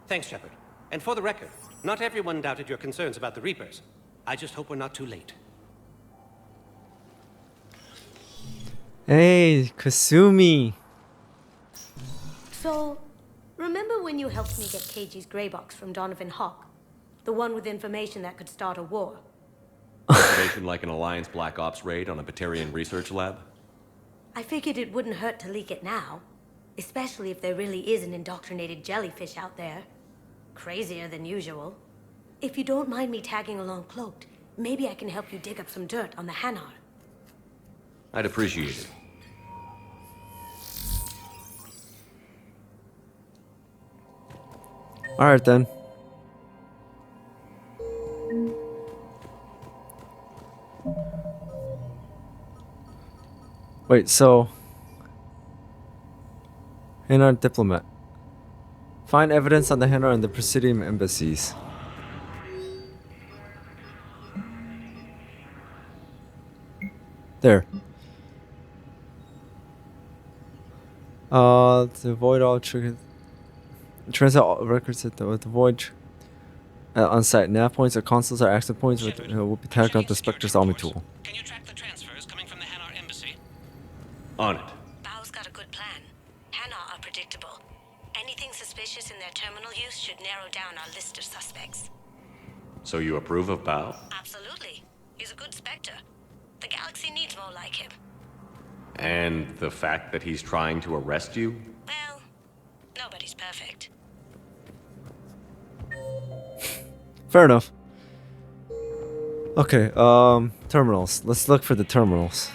Thanks, Shepard. And for the record, not everyone doubted your concerns about the Reapers. I just hope we're not too late. Hey, Kasumi. So, remember when you helped me get KG's grey box from Donovan Hawk? The one with information that could start a war? Information like an Alliance Black Ops raid on a Batarian research lab? I figured it wouldn't hurt to leak it now. Especially if there really is an indoctrinated jellyfish out there. Crazier than usual. If you don't mind me tagging along cloaked, maybe I can help you dig up some dirt on the Hanar. I'd appreciate it. Alright then. Wait, so... Hanar diplomat. Find evidence on the Hanar and the Presidium embassies. There. To avoid all triggers. Translate all records at the void on site. Nav points or consoles are access points with, will be tagged on the Spectre's Army tool. Can you track the transfers coming from the Hanar embassy? On it. Bao's got a good plan. Hanar are predictable. Anything suspicious in their terminal use should narrow down our list of suspects. So you approve of Bao? Absolutely. He's a good Spectre. The galaxy needs more like him. And the fact that he's trying to arrest you? Well, nobody's perfect. Fair enough. Okay, terminals. Let's look for the terminals.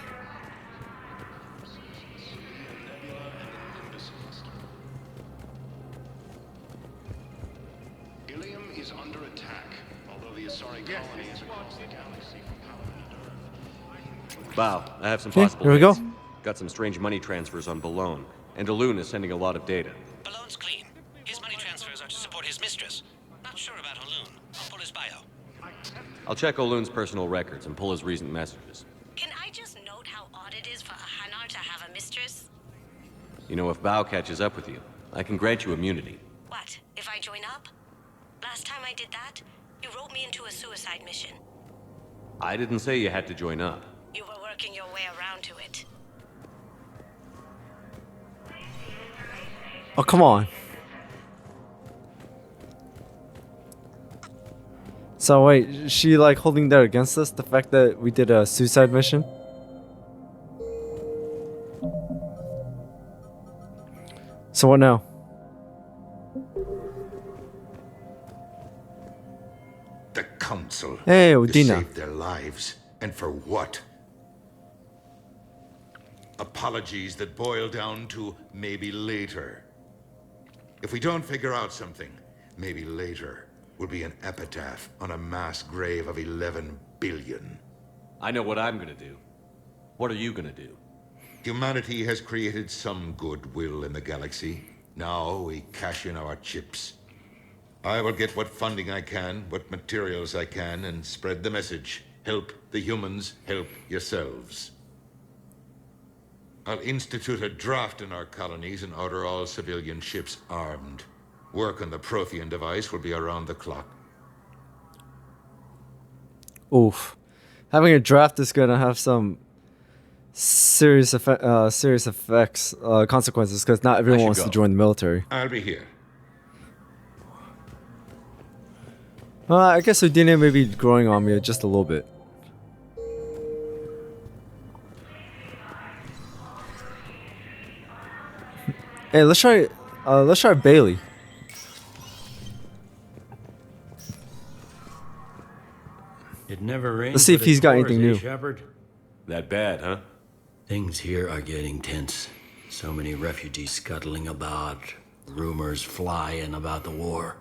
Ilium is under attack, although the Asari colony is across the galaxy from Paladin to Bao, I have some Okay, possible here we go. leads. Got some strange money transfers on Balone, and Daloon is sending a lot of data. Balone's clean. His money transfers are to support his mistress. Not sure about Haloon. I'll pull his bio. I'll check Oloon's personal records and pull his recent messages. Can I just note how odd it is for a Hanar to have a mistress? You know, if Bao catches up with you, I can grant you immunity. What, if I join up? Last time I did that, You wrote me into a suicide mission. I didn't say you had to join up. You were working your way around to it. Oh, come on. So wait, is she like holding that against us? The fact that we did a suicide mission? So what now? The Council. Hey, To Udina. save their lives. And for what? Apologies that boil down to maybe later. If we don't figure out something, maybe later will be an epitaph on a mass grave of 11 billion. I know what I'm gonna do. What are you gonna do? Humanity has created some goodwill in the galaxy. Now we cash in our chips. I will get what funding I can, what materials I can, and spread the message. Help the humans, help yourselves. I'll institute a draft in our colonies and order all civilian ships armed. Work on the Prothean device will be around the clock. Oof. Having a draft is gonna have some serious effects, consequences, because not everyone wants to join the military. I'll be here. I guess Udina may be growing on me just a little bit. Hey, let's try Bailey. It never rains. Let's see if he's got anything new. Shepard? That bad, huh? Things here are getting tense. So many refugees scuttling about, rumors flying about the war.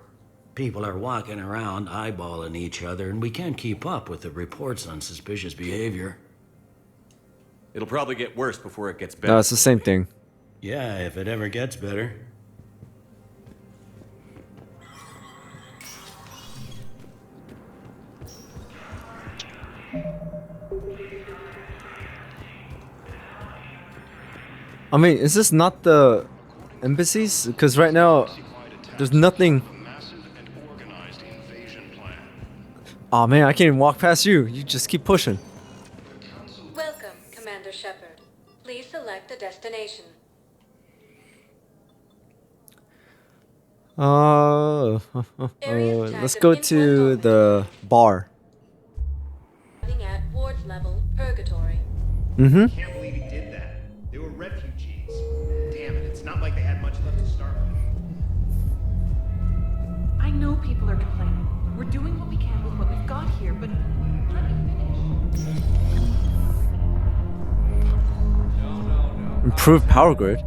People are walking around eyeballing each other, and we can't keep up with the reports on suspicious behavior. It'll probably get worse before it gets better. No, it's the same thing. Yeah, if it ever gets better. I mean, is this not the embassies? Because right now, there's nothing. Oh man, I can't even walk past you. You just keep pushing. Welcome, Commander Shepard. Please select a destination. Let's go to the bar. At Ward's level, Purgatory. Can't believe he did that. They were refugees. Damn it, it's not like they had much left to start with. I know people are complaining. We're doing what we can with what we've got here, but let me finish. Improved power grid.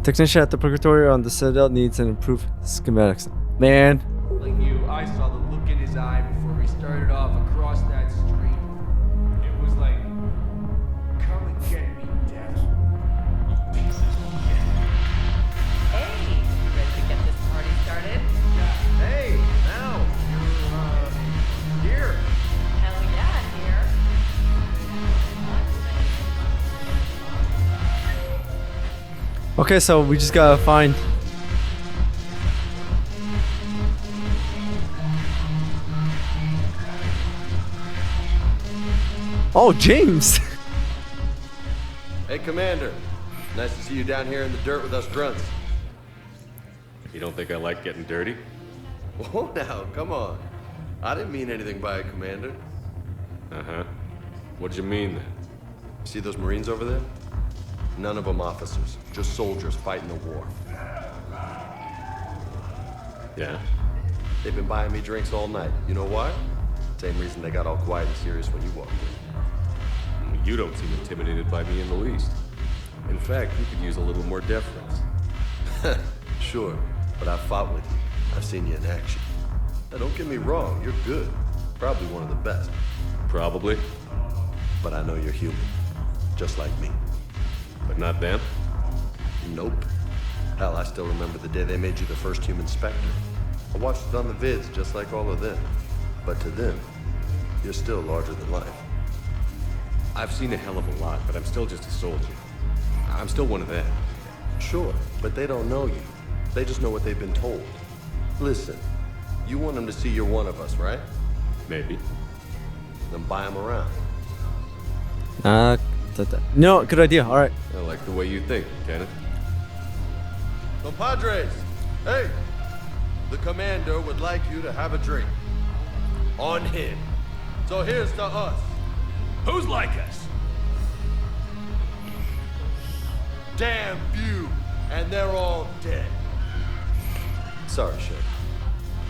Technician at the Purgatory on the Citadel needs an improved schematics. Man. Like you, I saw the look in his eye before we started off across that street. It was like, come and get me, Dad. Hey, ready to get this party started? Hey, now, you're, here. Hell yeah, I'm here. Okay, so we just gotta find. Oh, James! Hey, Commander. Nice to see you down here in the dirt with us grunts. You don't think I like getting dirty? Whoa, now, come on. I didn't mean anything by it, Commander. Uh-huh. What'd you mean, then? See those Marines over there? None of them officers, just soldiers fighting the war. Yeah? They've been buying me drinks all night. You know why? Same reason they got all quiet and serious when you walked in. You don't seem intimidated by me in the least. In fact, you could use a little more deference. Sure, but I've fought with you. I've seen you in action. Now, don't get me wrong, you're good. Probably one of the best. Probably. But I know you're human. Just like me. But not them? Nope. Hell, I still remember the day they made you the first human Spectre. I watched it on the vids, just like all of them. But to them, you're still larger than life. I've seen a hell of a lot, but I'm still just a soldier. I'm still one of them. Sure, but they don't know you. They just know what they've been told. Listen, you want him to see you're one of us, right? Maybe. Then buy him around. No, good idea. All right. I like the way you think, Lieutenant. Compadres, hey! The commander would like you to have a drink. On him. So here's to us. Who's like us? Damn few, and they're all dead. Sorry, Shep.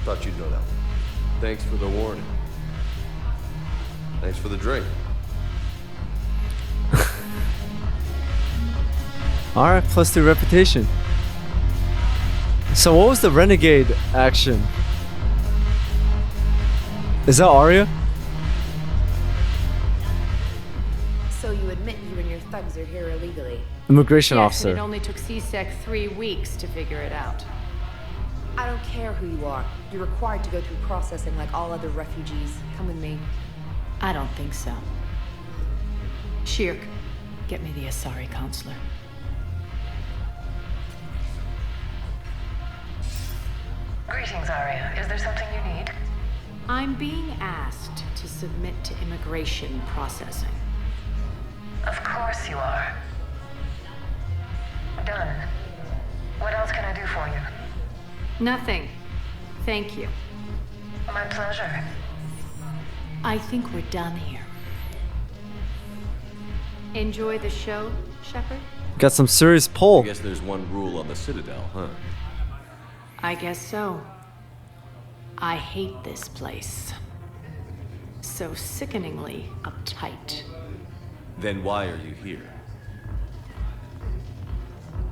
Thought you'd know that one. Thanks for the warning. Thanks for the drink. All right, +2 reputation. So what was the renegade action? Is that Aria? So you admit you and your thugs are here illegally? Immigration Yes, officer. and it only took CSEC 3 weeks to figure it out. I don't care who you are. You're required to go through processing like all other refugees. Come with me. I don't think so. Shirk, get me the Asari counselor. Greetings, Aria. Is there something you need? I'm being asked to submit to immigration processing. Of course you are. Done. What else can I do for you? Nothing. Thank you. My pleasure. I think we're done here. Enjoy the show, Shepard? Got some serious pull. I guess there's one rule on the Citadel, huh? I guess so. I hate this place. So sickeningly uptight. Then why are you here?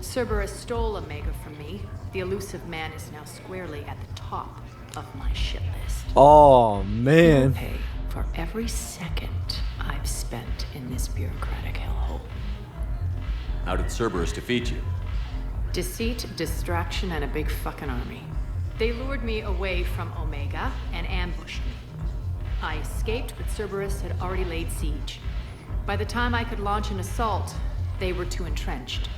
Cerberus stole Omega from me. The elusive man is now squarely at the top of my shit list. Oh, man. You'll pay for every second I've spent in this bureaucratic hellhole. How did Cerberus defeat you? Deceit, distraction, and a big fucking army. They lured me away from Omega and ambushed me. I escaped, but Cerberus had already laid siege. By the time I could launch an assault, they were too entrenched.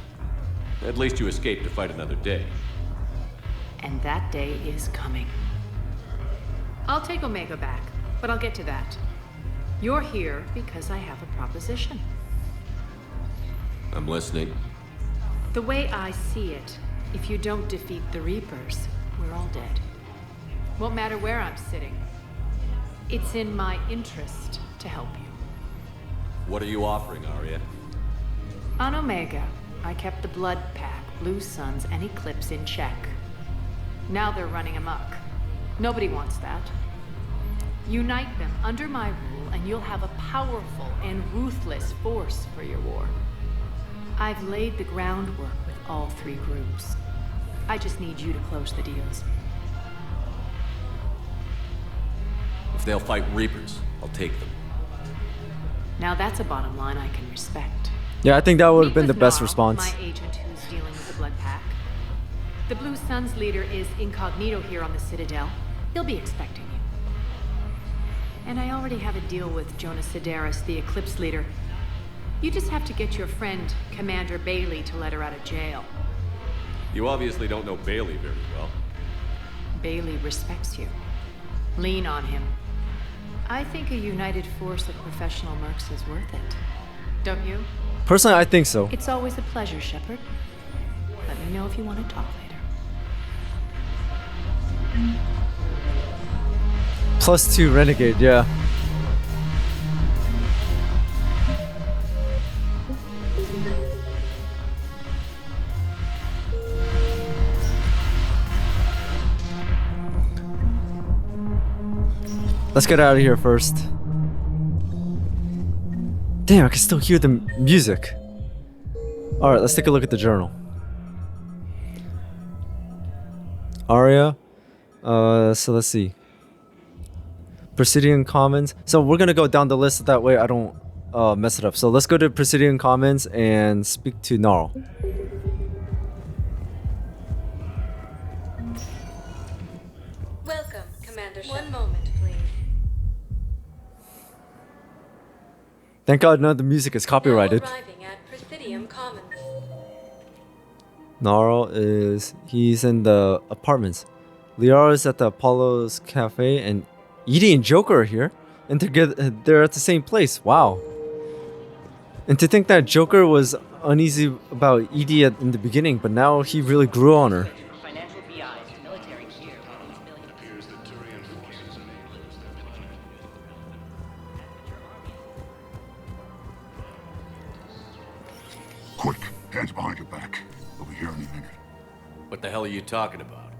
At least you escaped to fight another day. And that day is coming. I'll take Omega back, but I'll get to that. You're here because I have a proposition. I'm listening. The way I see it, if you don't defeat the Reapers, we're all dead. Won't matter where I'm sitting. It's in my interest to help you. What are you offering, Aria? On Omega, I kept the Blood Pack, Blue Suns, and Eclipse in check. Now they're running amok. Nobody wants that. Unite them under my rule, and you'll have a powerful and ruthless force for your war. I've laid the groundwork with all 3 groups. I just need you to close the deals. If they'll fight Reapers, I'll take them. Now that's a bottom line I can respect. Yeah, I think that would have been the Meet with best Gnarl, response. my agent who's dealing with the Blood Pack. The Blue Suns leader is incognito here on the Citadel. He'll be expecting you. And I already have a deal with Jonas Sidaris, the Eclipse leader. You just have to get your friend, Commander Bailey, to let her out of jail. You obviously don't know Bailey very well. Bailey respects you. Lean on him. I think a united force of professional mercs is worth it. Don't you? Personally, I think so. It's always a pleasure, Shepard. Let me know if you want to talk later. +2 renegade, yeah. Let's get out of here first. Damn, I can still hear the music. Alright, let's take a look at the journal. Aria. So let's see. Presidium Commons. So we're gonna go down the list that way I don't mess it up. So let's go to Presidium Commons and speak to Gnarl. Welcome, Commander. One moment, please. Thank God none of the music is copyrighted. Arriving at Presidium Commons. Gnarl he's in the apartments. Liara's at the Apollo's Cafe, and Edie and Joker are here, and they're at the same place. Wow. And to think that Joker was uneasy about Edie in the beginning, but now he really grew on her. Quick, hands behind your back. We'll be here any minute. What the hell are you talking about?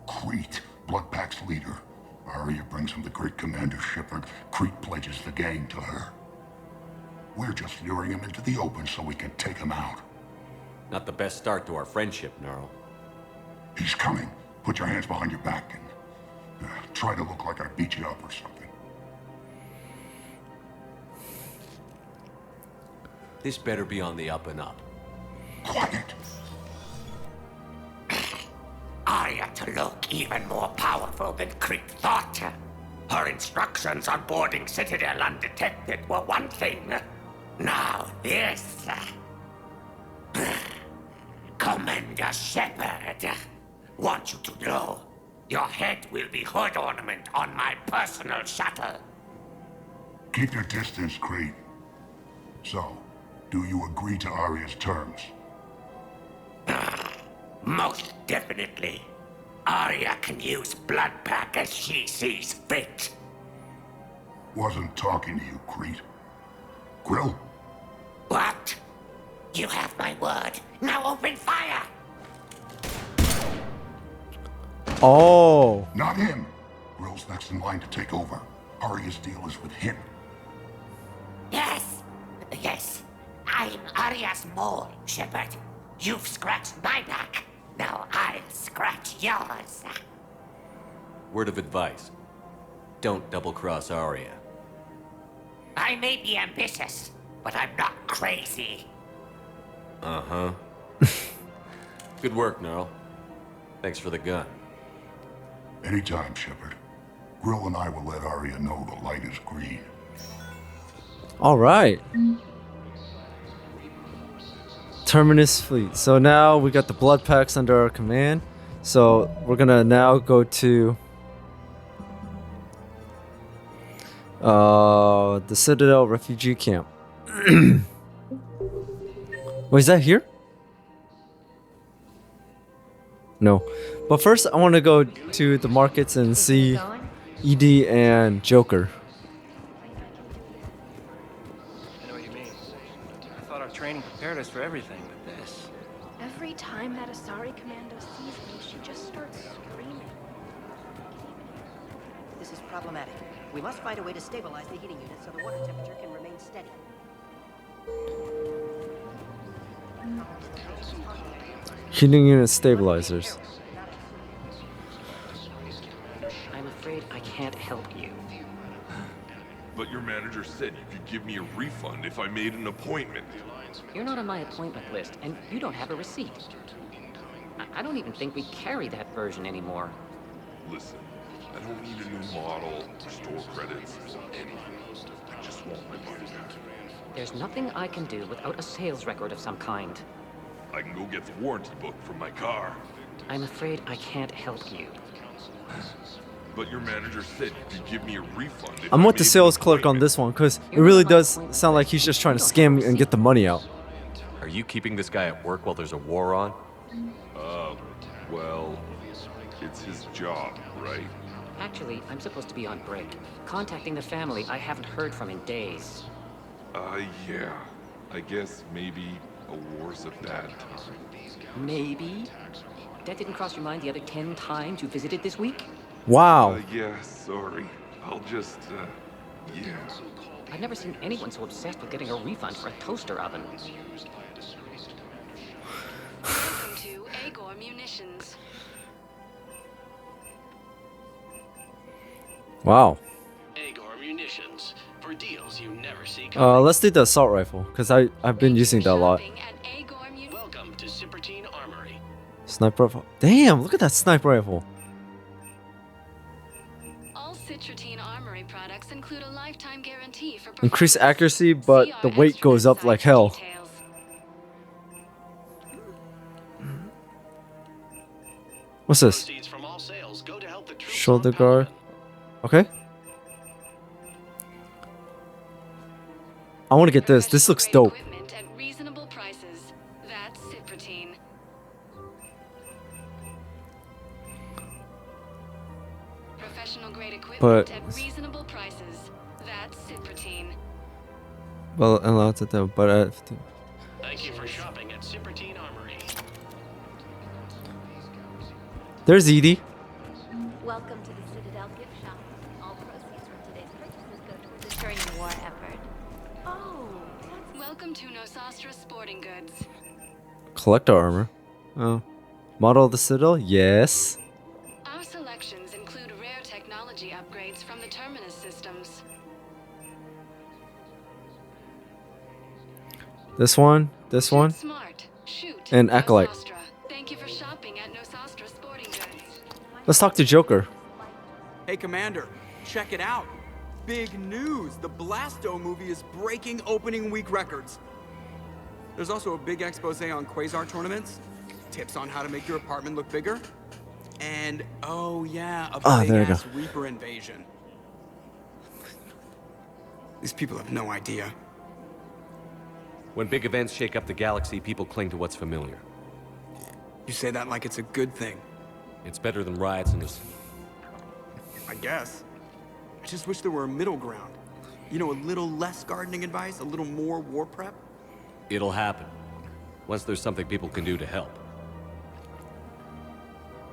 Crete, Bloodpack's leader. Aria brings him the great Commander Shepard. Crete pledges the gang to her. We're just luring him into the open so we can take him out. Not the best start to our friendship, Gnarl. He's coming. Put your hands behind your back and try to look like I beat you up or something. This better be on the up and up. Quiet! Aria to look even more powerful than Crete thought. Her instructions on boarding Citadel undetected were one thing. Now this. Commander Shepard. Want you to know, your head will be hood ornament on my personal shuttle. Keep your distance, Crete. So, do you agree to Aria's terms? Most definitely. Aria can use Bloodpack as she sees fit. Wasn't talking to you, Crete. Grill? What? You have my word. Now open fire! Oh. Not him. Grill's next in line to take over. Aria's deal is with him. Yes. Yes. I'm Aria's mole, Shepard. You've scratched my back. Now I'll scratch yours. Word of advice. Don't double-cross Aria. I may be ambitious, but I'm not crazy. Uh-huh. Good work, Gnarl. Thanks for the gun. Anytime, Shepard. Grill and I will let Aria know the light is green. All right. Terminus fleet. So now we got the blood packs under our command. So we're gonna now go to the Citadel refugee camp. Wait, is that here? No. But first I want to go to the markets and see Edie and Joker. I know what you mean. I thought our training prepared us for everything, but this... Every time that Asari commando sees me, she just starts screaming. This is problematic. We must find a way to stabilize the heating unit so the water temperature can remain steady. Heating unit stabilizers. I'm afraid I can't help you. But your manager said you could give me a refund if I made an appointment. You're not on my appointment list, and you don't have a receipt. I don't even think we carry that version anymore. Listen, I don't need a new model, store credits, or anything. I just want my money back. There's nothing I can do without a sales record of some kind. I can go get the warranty book from my car. I'm afraid I can't help you. But your manager said you could give me a refund if I'm with the sales clerk on this one because it really does sound like he's just trying to scam and get the money out. Are you keeping this guy at work while there's a war on? Well, it's his job, right? Actually, I'm supposed to be on break. Contacting the family I haven't heard from in days. Yeah. I guess maybe a war's a bad time. Maybe? That didn't cross your mind the other 10 times you visited this week? Wow. Yeah, sorry. I'll just, yeah. I've never seen anyone so obsessed with getting a refund for a toaster oven. Welcome to Agor Munitions. Wow. Agor Munitions. For deals you never see Let's do the assault rifle because I've been using that a lot. Welcome to Cipertine Armory. Sniper rifle. Damn, look at that sniper rifle. All Citratine Armory products include a lifetime guarantee for Increased accuracy, but the weight goes up like hell. What's this? Proceeds from all sales Shoulder guard. Okay. I want to get this. This looks dope. Equipment at reasonable prices. That's Cypratine. Professional grade equipment But at reasonable prices. That's Cypratine. well, allowed to do, but Thank you for shopping at Cypratine Armory. there's Edie. Welcome to the Citadel gift shop. All proceeds from today's purchases go towards ensuring the war effort. Oh, welcome to Nosastra Sporting Goods. Collector armor. Oh. Model of the Citadel? Yes. Our selections include rare technology upgrades from the Terminus systems. This one, this one, Smart. Shoot. and Acolyte. Nosastra. Thank you for shopping at Nosastra Sporting Goods. Let's talk to Joker. Hey, Commander, check it out. Big news! The Blasto movie is breaking opening week records. There's also a big expose on Quasar tournaments, tips on how to make your apartment look bigger, and oh yeah, a big-ass Reaper invasion. These people have no idea. When big events shake up the galaxy, people cling to what's familiar. You say that like it's a good thing. It's better than riots in this. I guess. I just wish there were a middle ground. You know, a little less gardening advice, a little more war prep. It'll happen. Once there's something people can do to help.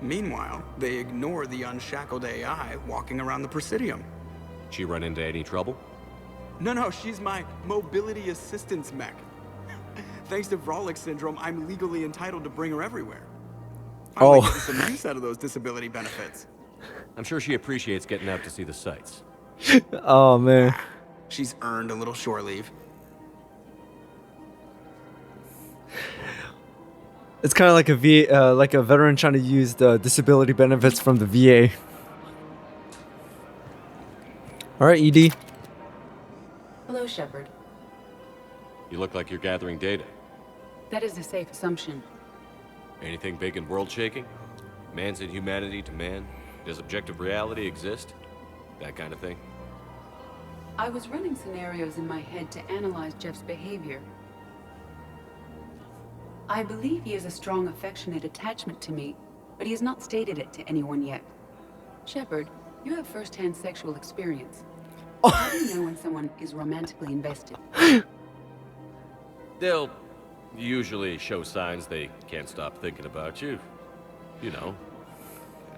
Meanwhile, they ignore the unshackled AI walking around the Presidium. She run into any trouble? No, she's my mobility assistance mech. Thanks to Vrolic syndrome, I'm legally entitled to bring her everywhere. I'm getting some use out of those disability benefits. I'm sure she appreciates getting out to see the sights. Oh man. She's earned a little shore leave. It's kind of like a like a veteran trying to use the disability benefits from the VA. All right, ED. Hello, Shepard. You look like you're gathering data. That is a safe assumption. Anything big and world-shaking? Man's inhumanity to man? Does objective reality exist? That kind of thing? I was running scenarios in my head to analyze Jeff's behavior. I believe he has a strong affectionate attachment to me, but he has not stated it to anyone yet. Shepard, you have first-hand sexual experience. How do you know when someone is romantically invested? They'll usually show signs they can't stop thinking about you. You know,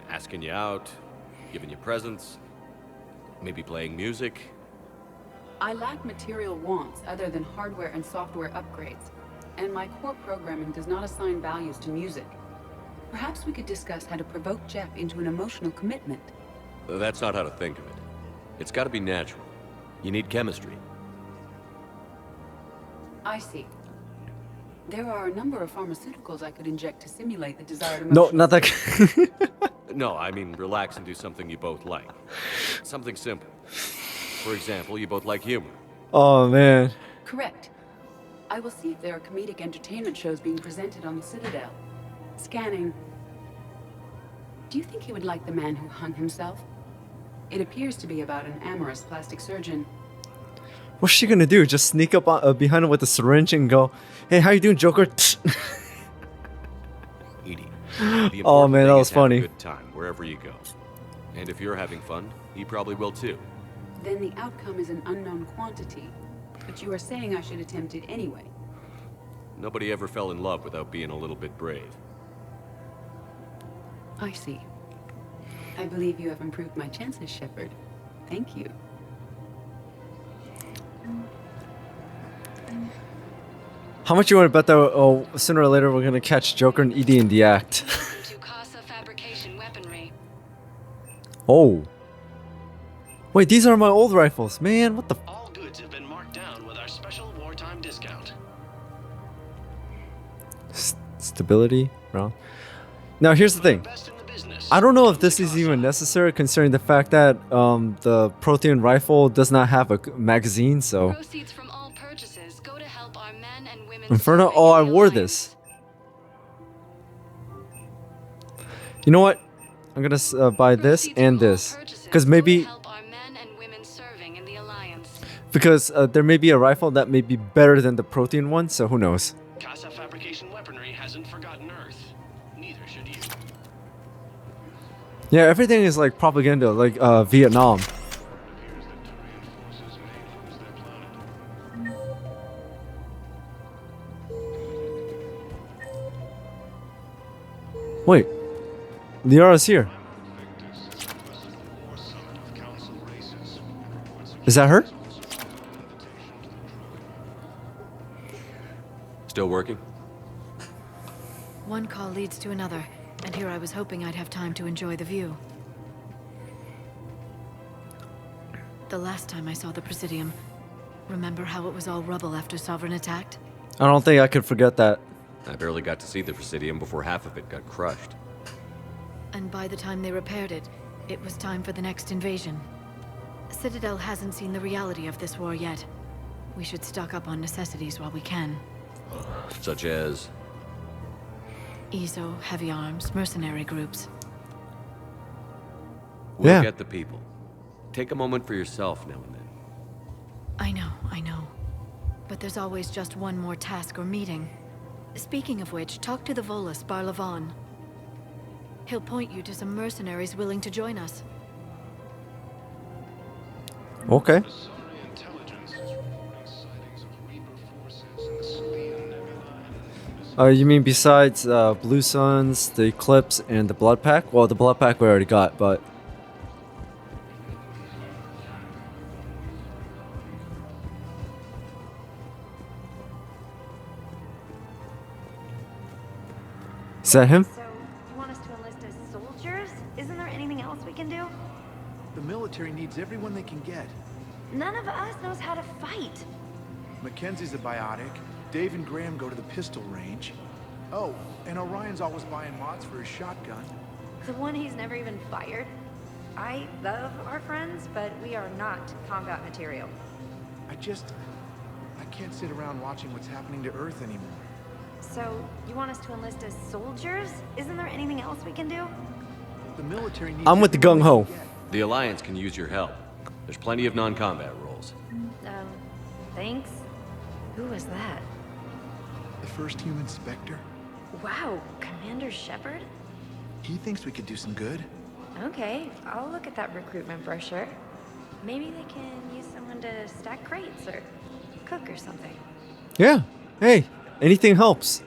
asking you out, giving you presents, maybe playing music. I lack material wants other than hardware and software upgrades, and my core programming does not assign values to music. Perhaps we could discuss how to provoke Jeff into an emotional commitment. That's not how to think of it. It's got to be natural. You need chemistry. I see. There are a number of pharmaceuticals I could inject to simulate the desired emotion. No, not that. No, I mean relax and do something you both like. Something simple. For example, you both like humor. Oh man. Correct. I will see if there are comedic entertainment shows being presented on the Citadel. Scanning. Do you think he would like The Man Who Hung Himself? It appears to be about an amorous plastic surgeon. What's she gonna do? Just sneak up behind him with a syringe and go, "Hey, how you doing, Joker?" Edie. Oh man, that was funny. Have a good time wherever you go. And if you're having fun, he probably will too. Then the outcome is an unknown quantity. But you are saying I should attempt it anyway. Nobody ever fell in love without being a little bit brave. I see. I believe you have improved my chances, Shepard. Thank you. How much you want to bet that sooner or later we're gonna catch Joker and Edie in the act? Oh. Wait, these are my old rifles, man. What the? All goods have been marked down with our special wartime discount. Stability, wrong. Now here's the thing. I don't know if this is even necessary, considering the fact that the Prothean rifle does not have a magazine. So. Proceeds from all purchases go to help our men and women. Inferno. Oh, I wore this. You know what? I'm gonna buy this and this, because maybe there may be a rifle that may be better than the protein one, so who knows? Casa fabrication weaponry hasn't forgotten Earth. Neither should you. Yeah, everything is like propaganda, like Vietnam. Wait, Liara's here. Is that her? Still working? One call leads to another, and here I was hoping I'd have time to enjoy the view. The last time I saw the Presidium, remember how it was all rubble after Sovereign attacked? I don't think I could forget that. I barely got to see the Presidium before half of it got crushed. And by the time they repaired it, it was time for the next invasion. Citadel hasn't seen the reality of this war yet. We should stock up on necessities while we can. Such as? ESO, heavy arms, mercenary groups. We'll get the people. Take a moment for yourself now and then. I know. But there's always just one more task or meeting. Speaking of which, talk to the Volus, Leviathan. He'll point you to some mercenaries willing to join us. Okay. You mean besides Blue Suns, the Eclipse, and the Blood Pack? Well, the Blood Pack we already got, but... Is that him? So, you want us to enlist as soldiers? Isn't there anything else we can do? The military needs everyone they can get. None of us knows how to fight. Mackenzie's a biotic. Dave and Graham go to the pistol range. Oh, and Orion's always buying mods for his shotgun. The one he's never even fired. I love our friends, but we are not combat material. I can't sit around watching what's happening to Earth anymore. So, you want us to enlist as soldiers? Isn't there anything else we can do? The military needs I'm with the gung-ho. The Alliance can use your help. There's plenty of non-combat roles. Thanks. Who was that? The first human Spectre? Wow, Commander Shepard? He thinks we could do some good. Okay, I'll look at that recruitment brochure. Maybe they can use someone to stack crates or cook or something. Yeah. Hey, anything helps.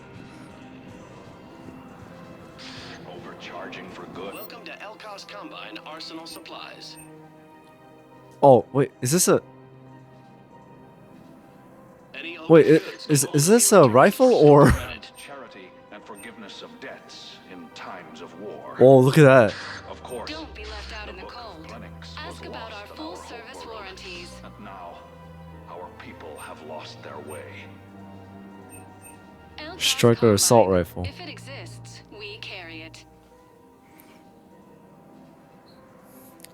Overcharging for good. Welcome to Elkos Combine Arsenal Supplies. Oh, wait, is this a... Wait, is this a rifle or... Charity and forgiveness of debts in times of war. Oh, look at that. Of course. Don't be left out in the cold. Ask about our full service warranties. And now, our people have lost their way. Striker assault rifle. If it exists, we carry it.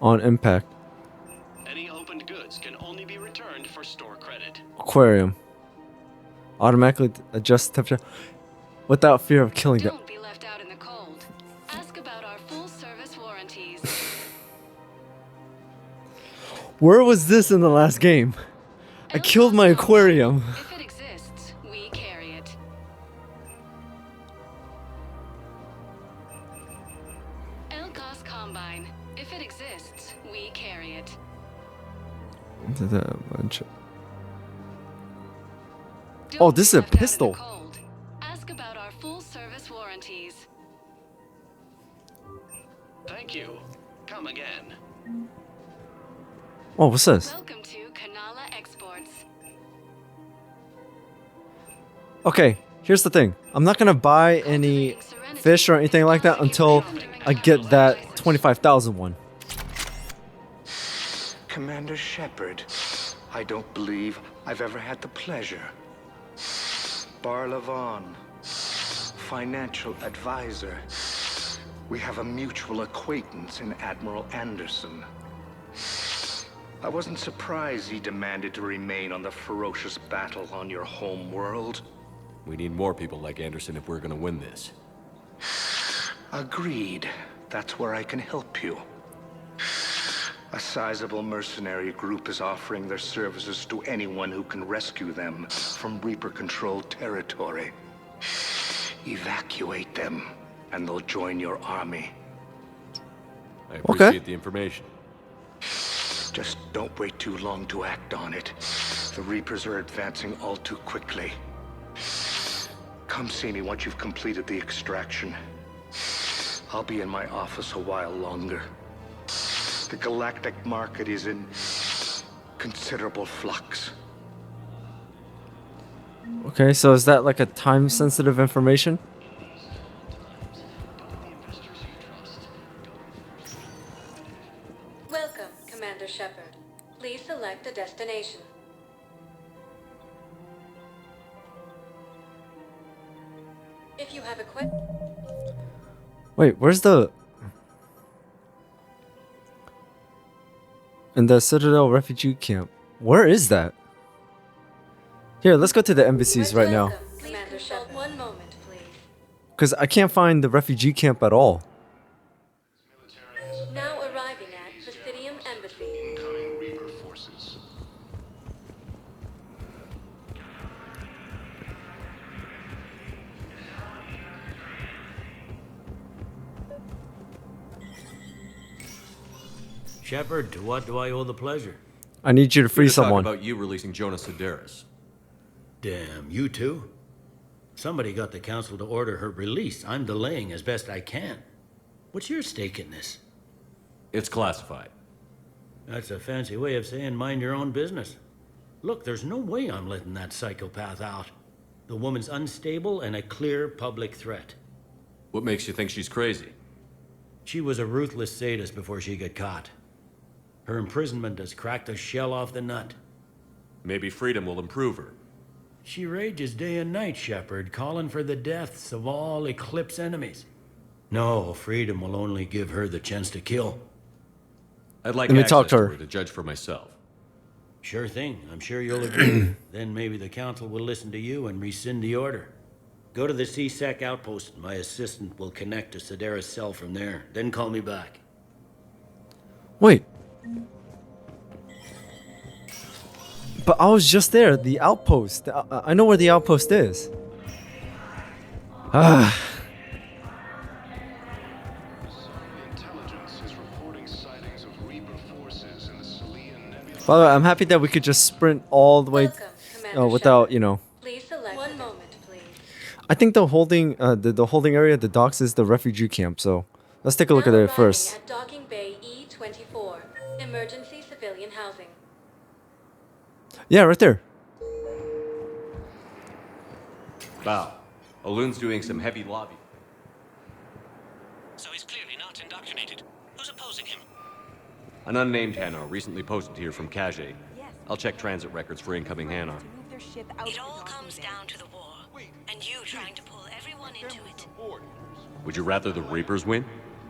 On impact. Any opened goods can only be returned for store credit. Aquarium. Automatically adjust temperature without fear of killing them. Don't be left out in the cold. Ask about our full service warranties. Where was this in the last game? I killed my aquarium. If it exists, we carry it. Elkos Combine. If it exists, we carry it. Oh, this is a pistol. Ask about our full service warranties. Thank you. Come again. Oh, what's this? Welcome to Kanala Exports. Okay, here's the thing. I'm not gonna buy any fish or anything like that until I get that 25,000 one. Commander Shepard, I don't believe I've ever had the pleasure. Leviathan, financial advisor. We have a mutual acquaintance in Admiral Anderson. I wasn't surprised he demanded to remain on the ferocious battle on your home world. We need more people like Anderson if we're gonna win this. Agreed. that's where I can help you. A sizable mercenary group is offering their services to anyone who can rescue them from Reaper-controlled territory. Evacuate them, and they'll join your army. I appreciate the information. Just don't wait too long to act on it. The Reapers are advancing all too quickly. Come see me once you've completed the extraction. I'll be in my office a while longer. The galactic market is in considerable flux. Okay, so is that like a time-sensitive information? Welcome, Commander Shepard. Please select a destination. If you have a question... Wait, where's the... In the Citadel refugee camp. Where is that? Here, let's go to the embassies right now. Commander Shepard, 1 moment, please. Because I can't find the refugee camp at all. Now arriving at Presidium Embassy. Incoming Reaper forces. Shepard, to what do I owe the pleasure? I need you to free We're talking someone. about you releasing Jonas Sedaris. Damn, you too? Somebody got the council to order her release. I'm delaying as best I can. What's your stake in this? It's classified. That's a fancy way of saying mind your own business. Look, there's no way I'm letting that psychopath out. The woman's unstable and a clear public threat. What makes you think she's crazy? She was a ruthless sadist before she got caught. Her imprisonment has cracked the shell off the nut. Maybe freedom will improve her. She rages day and night, Shepard, calling for the deaths of all Eclipse enemies. No, freedom will only give her the chance to kill. I'd like Let me access talk to her. to judge for myself. Sure thing. I'm sure you'll agree. Then maybe the council will listen to you and rescind the order. Go to the C-Sec outpost. My assistant will connect to Sedaris' cell from there. Then call me back. Wait. But I was just there, the outpost. I know where the outpost is. Ah. By the way, I'm happy that we could just sprint all the way without, you know. Please select 1 moment, please. I think the holding the holding area, the docks, is the refugee camp. So let's take a look at it first. At Docking Bay E24, emergency civilian housing. Yeah, right there. Bow. Aloon's doing some heavy lobby. So he's clearly not indoctrinated. Who's opposing him? An unnamed Hanar recently posted here from Kage. I'll check transit records for incoming Hanar. It all comes down to the war, and you trying to pull everyone into it. Would you rather the Reapers win?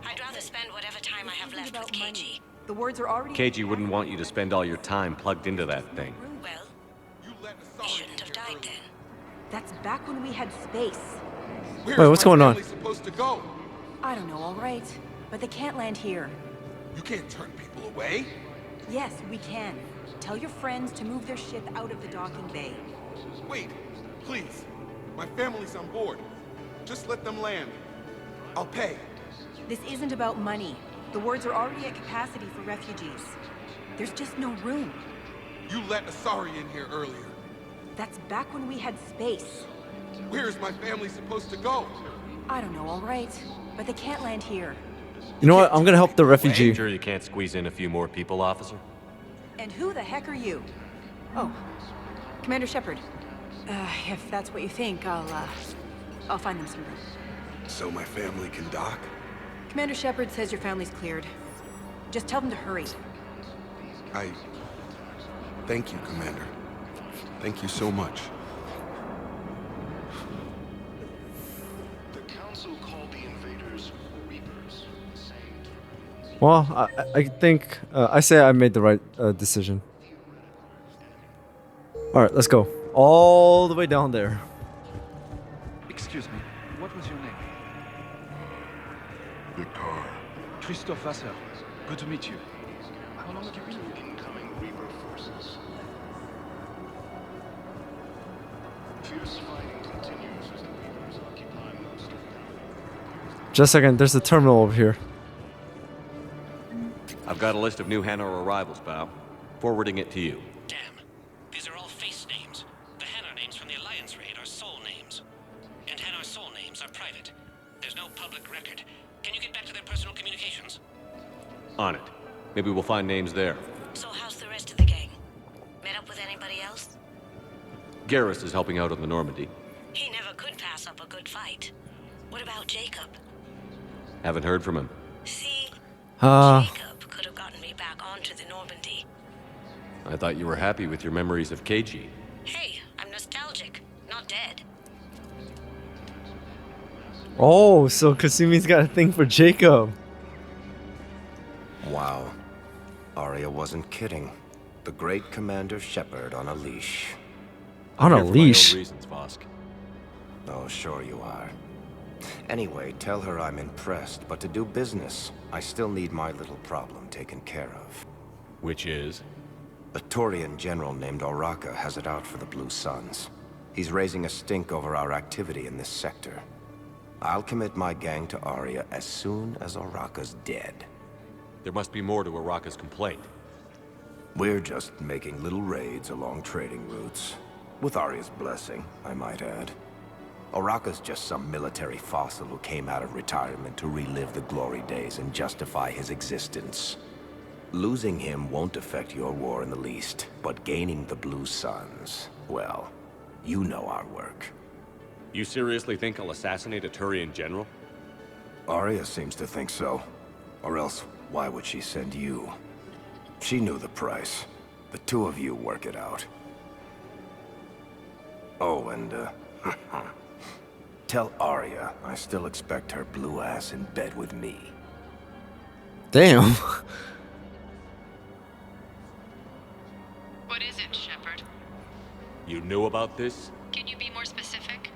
I'd rather spend whatever time I have left with KG. The words are already... KG wouldn't want you to spend all your time plugged into that thing. Well, he shouldn't have died then. That's back when we had space. Wait, what's going on? Supposed to go? I don't know, all right. But they can't land here. You can't turn people away. Yes, we can. Tell your friends to move their ship out of the docking bay. Wait, please. My family's on board. Just let them land. I'll pay. This isn't about money. The wards are already at capacity for refugees. There's just no room. You let Asari in here earlier. That's back when we had space. Where's my family supposed to go? I don't know, all right. But they can't land here. You know what? I'm gonna help the refugee. Sure you can't squeeze in a few more people, officer? And who the heck are you? Oh, Commander Shepard. If that's what you think, I'll find them some room. So my family can dock? Commander Shepard says your family's cleared. Just tell them to hurry. Thank you, Commander. Thank you so much. The council called the invaders Reapers. Well, I think I say I made the right decision. All right, let's go all the way down there. Excuse me, what was your name? Victor, Christophe Vasseur. Good to meet you. How long have you been incoming Reaper forces? Fierce fighting continues as the Reapers occupy most of the... Just a second, there's a terminal over here. I've got a list of new Hanar arrivals, pal. Forwarding it to you. Damn. These are all face names. The Hanar names from the Alliance raid are soul names. And Hanar soul names are private. There's no public record. Can you get back to their personal communications? On it. Maybe we'll find names there. So how's the rest of the gang? Met up with anybody else? Garrus is helping out on the Normandy. He never could pass up a good fight. What about Jacob? Haven't heard from him. See? Ah. Jacob could have gotten me back onto the Normandy. I thought you were happy with your memories of KG. Hey, I'm nostalgic, not dead. Oh, so Kasumi's got a thing for Jacob. Wow. Aria wasn't kidding. The great Commander Shepard on a leash. On a Here for leash? my own reasons, Vosk. Oh, sure you are. Anyway, tell her I'm impressed, but to do business, I still need my little problem taken care of. Which is? A Taurian general named Oraka has it out for the Blue Suns. He's raising a stink over our activity in this sector. I'll commit my gang to Aria as soon as Oraka's dead. There must be more to Araka's complaint. We're just making little raids along trading routes. With Aria's blessing, I might add. Oraka's just some military fossil who came out of retirement to relive the glory days and justify his existence. Losing him won't affect your war in the least, but gaining the Blue Suns, well, you know our work. You seriously think I'll assassinate a Turian general? Aria seems to think so. Or else, why would she send you? She knew the price. The two of you work it out. Oh, and, tell Aria I still expect her blue ass in bed with me. Damn. What is it, Shepard? You knew about this? Can you be more specific?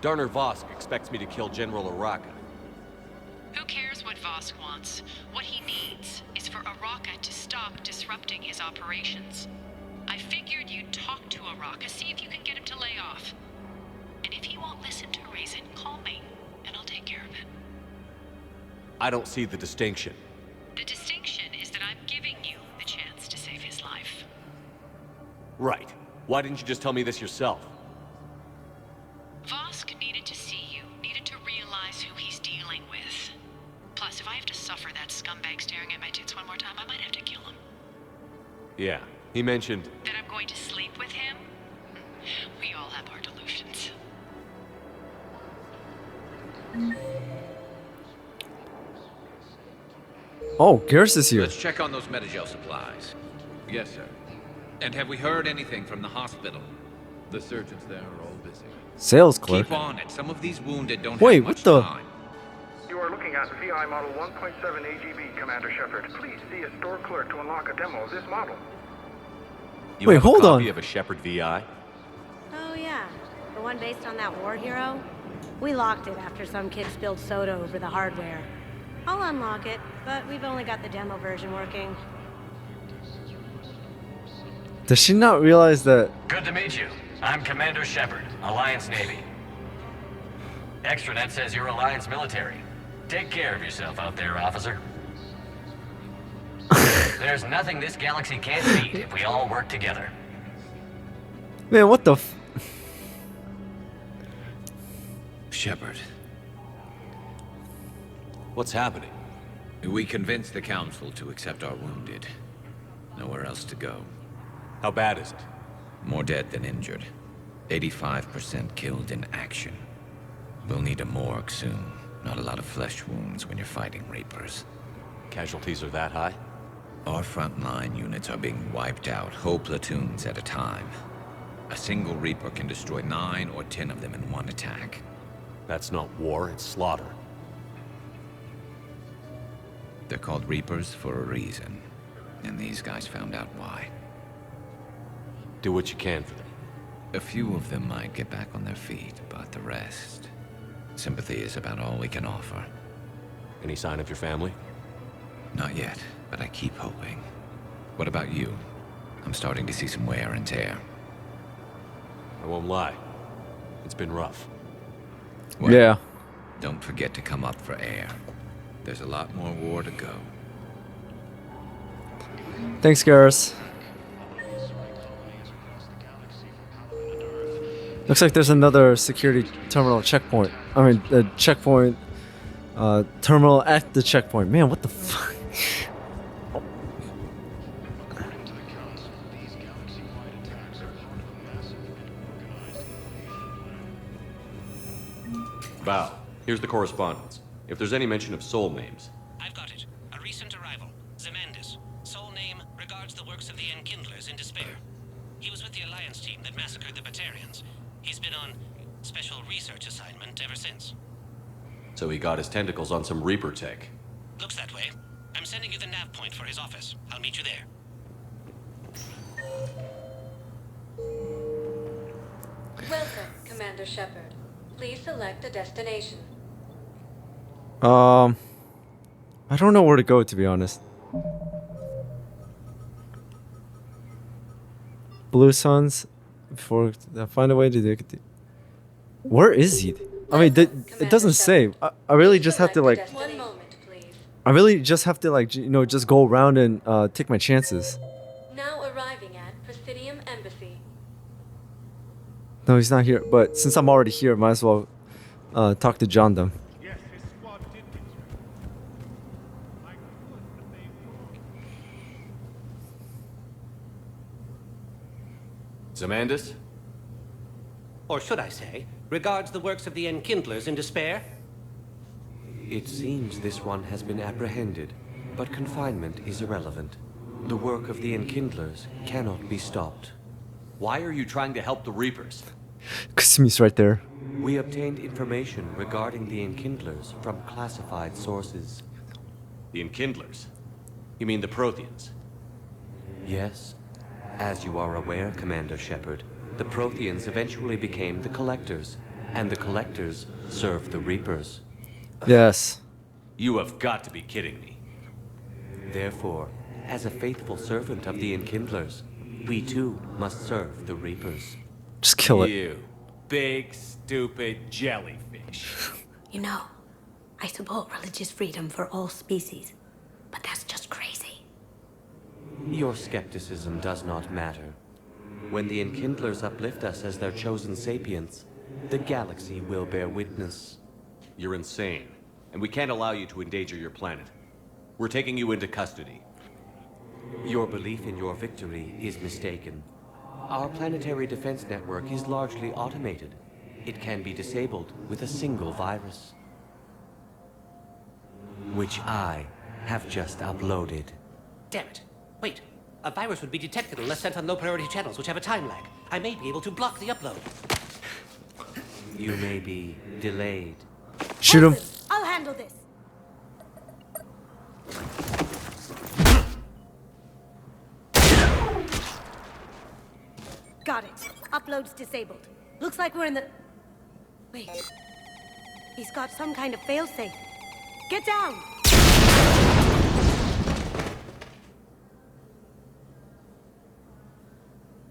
Darner Vosk expects me to kill General Araka. Who cares what Vosk wants? What he needs is for Araka to stop disrupting his operations. I figured you'd talk to Araka, see if you can get him to lay off. And if he won't listen to reason, call me, and I'll take care of it. I don't see the distinction. The distinction is that I'm giving you the chance to save his life. Right. Why didn't you just tell me this yourself? Vosk needed to see you, needed to realize who he's dealing with. Plus, if I have to suffer that scumbag staring at my tits one more time, I might have to kill him. Yeah, he mentioned... That I'm going to sleep with him? We all have our delusions. Oh, Garrus is here. Let's check on those Metagel supplies. Yes, sir. And have we heard anything from the hospital? The surgeons there are all busy. Sales clerk. Keep on it. Some of these wounded don't Wait, have what much the? time. You are looking at VI model 1.7 AGB, Commander Shepard. Please see a store clerk to unlock a demo of this model. You Wait, have hold a copy on. of a Shepard VI? Oh, yeah. The one based on that war hero? We locked it after some kid spilled soda over the hardware. I'll unlock it, but we've only got the demo version working. Does she not realize that? Good to meet you. I'm Commander Shepard, Alliance Navy. Extranet says you're Alliance military. Take care of yourself out there, officer. There's nothing this galaxy can't beat if we all work together. Man, what the f... Shepard. What's happening? We convinced the Council to accept our wounded. Nowhere else to go. How bad is it? More dead than injured. 85% killed in action. We'll need a morgue soon. Not a lot of flesh wounds when you're fighting Reapers. Casualties are that high? Our frontline units are being wiped out, whole platoons at a time. A single Reaper can destroy 9 or 10 of them in one attack. That's not war, it's slaughter. They're called Reapers for a reason. And these guys found out why. Do what you can for them. A few of them might get back on their feet, but the rest... Sympathy is about all we can offer. Any sign of your family? Not yet, but I keep hoping. What about you? I'm starting to see some wear and tear. I won't lie. It's been rough. Well, Yeah. don't forget to come up for air. There's a lot more war to go. Thanks, Garrus. Looks like there's another security terminal checkpoint. I mean, the checkpoint terminal at the checkpoint. Man, what the fuck? Bow, here's the correspondence. If there's any mention of soul names. I've got it. A recent arrival. Zemandis. Soul name regards the works of the Enkindlers in despair. He was with the Alliance team that massacred the Batarians. He's been on special research assignment ever since. So he got his tentacles on some Reaper tech. Looks that way. I'm sending you the nav point for his office. I'll meet you there. Welcome, Commander Shepard. Please select a destination. I don't know where to go, to be honest. Blue Suns. Before I find a way to do. Where is he? I mean, it doesn't say. I really just have to like. One moment, please. I really just have to like, you know, just go around and take my chances. Now arriving at Presidium Embassy. No, he's not here. But since I'm already here, might as well talk to John then. Zemandis? Or should I say, regards the works of the Enkindlers in despair? It seems this one has been apprehended, but confinement is irrelevant. The work of the Enkindlers cannot be stopped. Why are you trying to help the Reapers? Kasimi's right there. We obtained information regarding the Enkindlers from classified sources. The Enkindlers? You mean the Protheans? Yes. As you are aware, Commander Shepard, the Protheans eventually became the Collectors, and the Collectors served the Reapers. Yes. You have got to be kidding me. Therefore, as a faithful servant of the Enkindlers, we too must serve the Reapers. Just kill it. You big, stupid jellyfish. You know, I support religious freedom for all species, but that's just crazy. Your skepticism does not matter. When the Enkindlers uplift us as their chosen sapients, the galaxy will bear witness. You're insane, and we can't allow you to endanger your planet. We're taking you into custody. Your belief in your victory is mistaken. Our planetary defense network is largely automated. It can be disabled with a single virus, which I have just uploaded. Damn it. Wait. A virus would be detected unless sent on low-priority channels, which have a time lag. I may be able to block the upload. You may be delayed. Shoot him. I'll handle this. Got it. Upload's disabled. Looks like we're in the... Wait. He's got some kind of failsafe. Get down!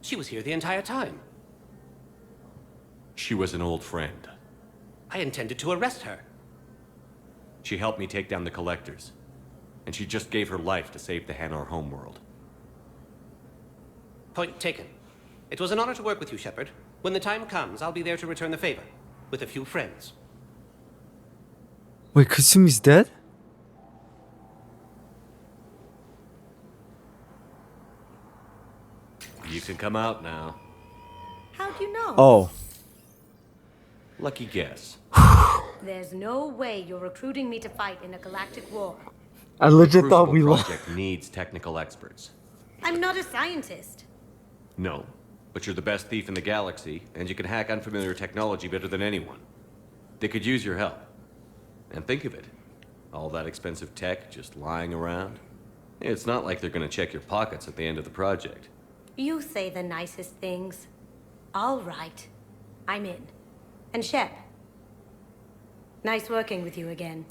She was here the entire time. She was an old friend. I intended to arrest her. She helped me take down the Collectors. And she just gave her life to save the Hanar homeworld. Point taken. It was an honor to work with you, Shepard. When the time comes, I'll be there to return the favor. With a few friends. Wait, Kasumi's dead? You can come out now. How'd you know? Oh. Lucky guess. There's no way you're recruiting me to fight in a galactic war. I legit The thought we Crucible lost. project needs technical experts. I'm not a scientist. No, but you're the best thief in the galaxy, and you can hack unfamiliar technology better than anyone. They could use your help. And think of it. All that expensive tech just lying around. It's not like they're gonna check your pockets at the end of the project. You say the nicest things. All right. I'm in. And Shep. Nice working with you again.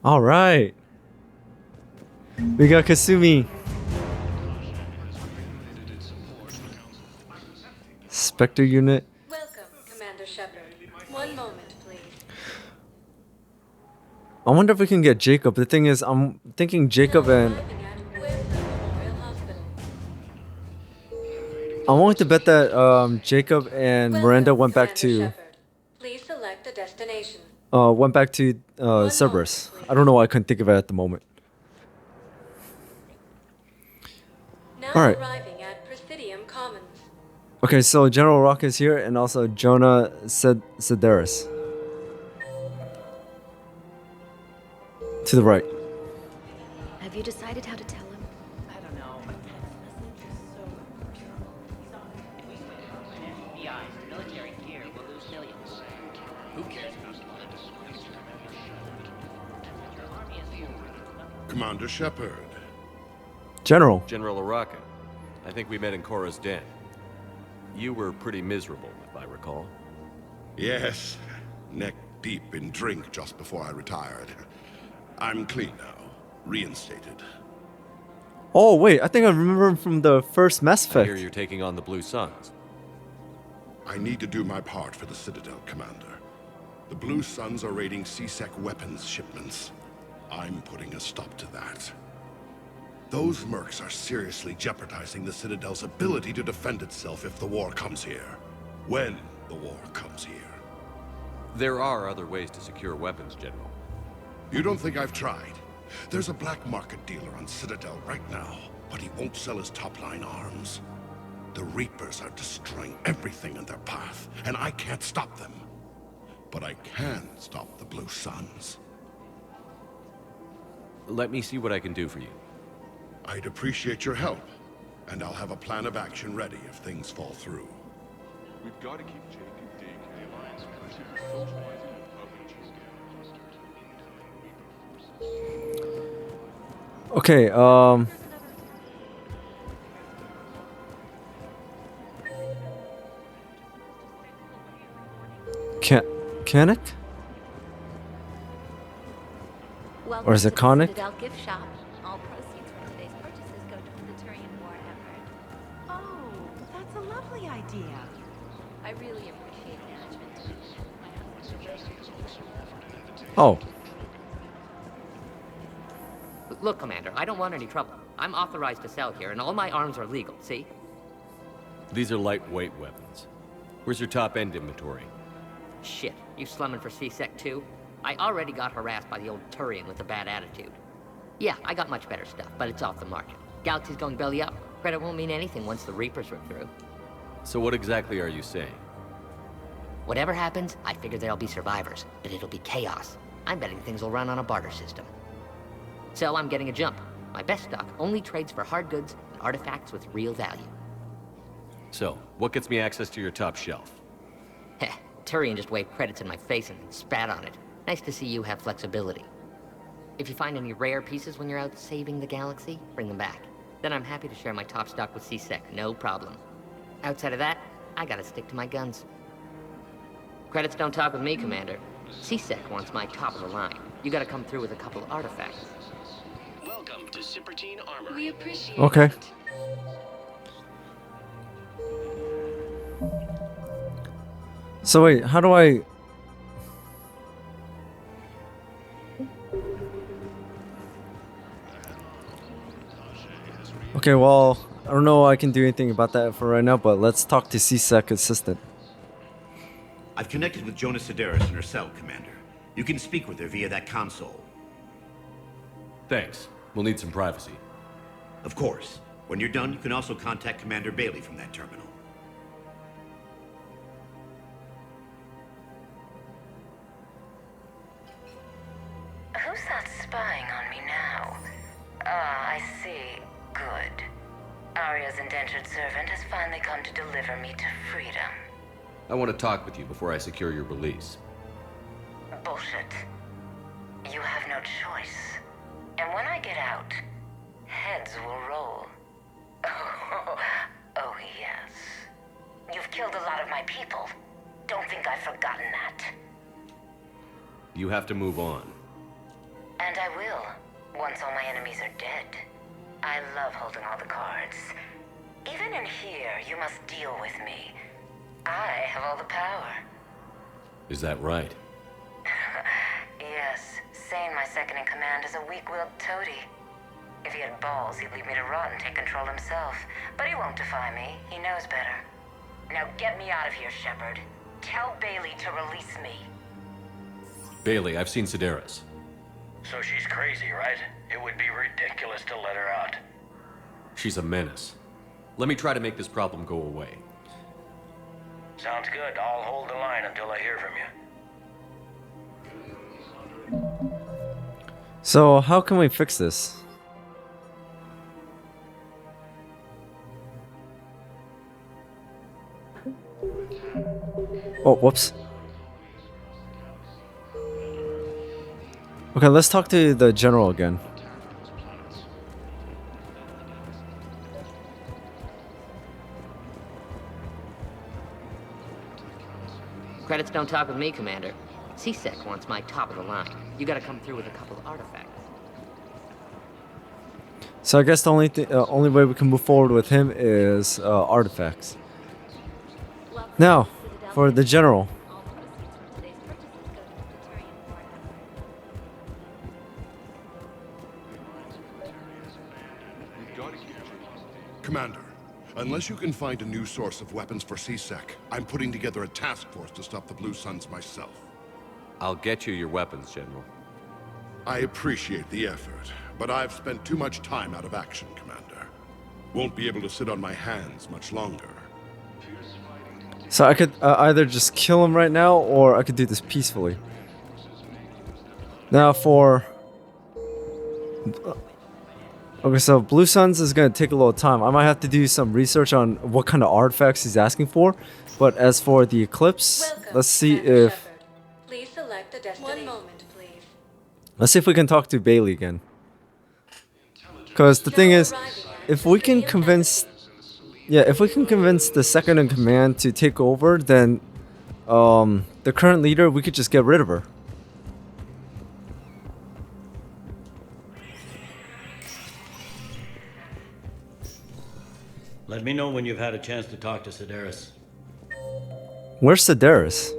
All right. We got Kasumi. Spectre unit. Welcome, Commander Shepard. One moment, please. I wonder if we can get Jacob. The thing is, I'm thinking Jacob and... I'm willing to bet that Jacob and Miranda went back to... Please select a destination. Went back to Cerberus. I don't know why I couldn't think of it at the moment. Now Alright. arriving at Presidium Commons. Okay, so General Rock is here, and also Jonah Sedaris. To the right. Have you decided how to tell him? I don't know. A text message is so personal. FBI, military gear will lose millions. Who cares about Commander Shepard. General. General Araka. I think we met in Korra's den. You were pretty miserable, if I recall. Yes. Neck deep in drink just before I retired. I'm clean now. Reinstated. Oh, wait. I think I remember him from the first Mass I Effect. hear you're taking on the Blue Suns. I need to do my part for the Citadel, Commander. The Blue Suns are raiding C-Sec weapons shipments. I'm putting a stop to that. Those mercs are seriously jeopardizing the Citadel's ability to defend itself if the war comes here. When the war comes here. There are other ways to secure weapons, General. You don't think I've tried? There's a black market dealer on Citadel right now, but he won't sell his top-line arms. The Reapers are destroying everything in their path, and I can't stop them. But I can stop the Blue Suns. Let me see what I can do for you. I'd appreciate your help, and I'll have a plan of action ready if things fall through. We've got to keep Jake and Deke in the Alliance military socializing and publishing. Okay, Canic? Or is it Conic? Citadel gift shop. All proceeds from today's purchases go to the Turian war effort. Oh, that's a lovely idea. I really appreciate management. Oh. Look, Commander, I don't want any trouble. I'm authorized to sell here, and all my arms are legal, see? These are lightweight weapons. Where's your top-end inventory? Shit, you slumming for C-Sec too? I already got harassed by the old Turian with a bad attitude. Yeah, I got much better stuff, but it's off the market. Galaxy's going belly up. Credit won't mean anything once the Reapers are through. So what exactly are you saying? Whatever happens, I figure there'll be survivors, but it'll be chaos. I'm betting things will run on a barter system. So I'm getting a jump. My best stock only trades for hard goods and artifacts with real value. So, what gets me access to your top shelf? Heh, Turian just waved credits in my face and spat on it. Nice to see you have flexibility. If you find any rare pieces when you're out saving the galaxy, bring them back. Then I'm happy to share my top stock with C-Sec, no problem. Outside of that, I gotta stick to my guns. Credits don't talk with me, Commander. C-Sec wants my top of the line. You gotta come through with a couple of artifacts. Welcome to Sippertine Armory. We appreciate Okay. it. So wait, how do I... Okay, well, I don't know I can do anything about that for right now, but let's talk to C-Sec assistant. I've connected with Jonah Sedaris in her cell, Commander. You can speak with her via that console. Thanks. We'll need some privacy. Of course. When you're done, you can also contact Commander Bailey from that terminal. Who's that spying on me now? Ah, I see. Good. Aria's indentured servant has finally come to deliver me to freedom. I want to talk with you before I secure your release. Bullshit. You have no choice. And when I get out, heads will roll. Oh, yes. You've killed a lot of my people. Don't think I've forgotten that. You have to move on. And I will, once all my enemies are dead. I love holding all the cards. Even in here, you must deal with me. I have all the power. Is that right? Yes, Sane, my second in command, is a weak-willed toady. If he had balls, he'd leave me to rot and take control himself. But he won't defy me. He knows better. Now get me out of here, Shepard. Tell Bailey to release me. Bailey, I've seen Sedaris. So she's crazy, right? It would be ridiculous to let her out. She's a menace. Let me try to make this problem go away. Sounds good. I'll hold the line until I hear from you. So how can we fix this? Oh, whoops. Okay, let's talk to the general again. Credits don't talk with me, Commander. C-Sec wants my top of the line. You gotta come through with a couple of artifacts. So I guess the only way we can move forward with him is artifacts. Now, for the general. Commander, unless you can find a new source of weapons for C-Sec, I'm putting together a task force to stop the Blue Suns myself. I'll get you your weapons, General. I appreciate the effort, but I've spent too much time out of action, Commander. Won't be able to sit on my hands much longer. So I could either just kill him right now, or I could do this peacefully. Now for... Okay, so Blue Suns is going to take a little time. I might have to do some research on what kind of artifacts he's asking for. But as for the Eclipse, let's see if... Please select a destination. 1 moment, please. Let's see if we can talk to Bailey again. Because the thing is, if we can convince... Yeah, if we can convince the second in command to take over, then the current leader, we could just get rid of her. Let me know when you've had a chance to talk to Sedaris. Where's Sedaris?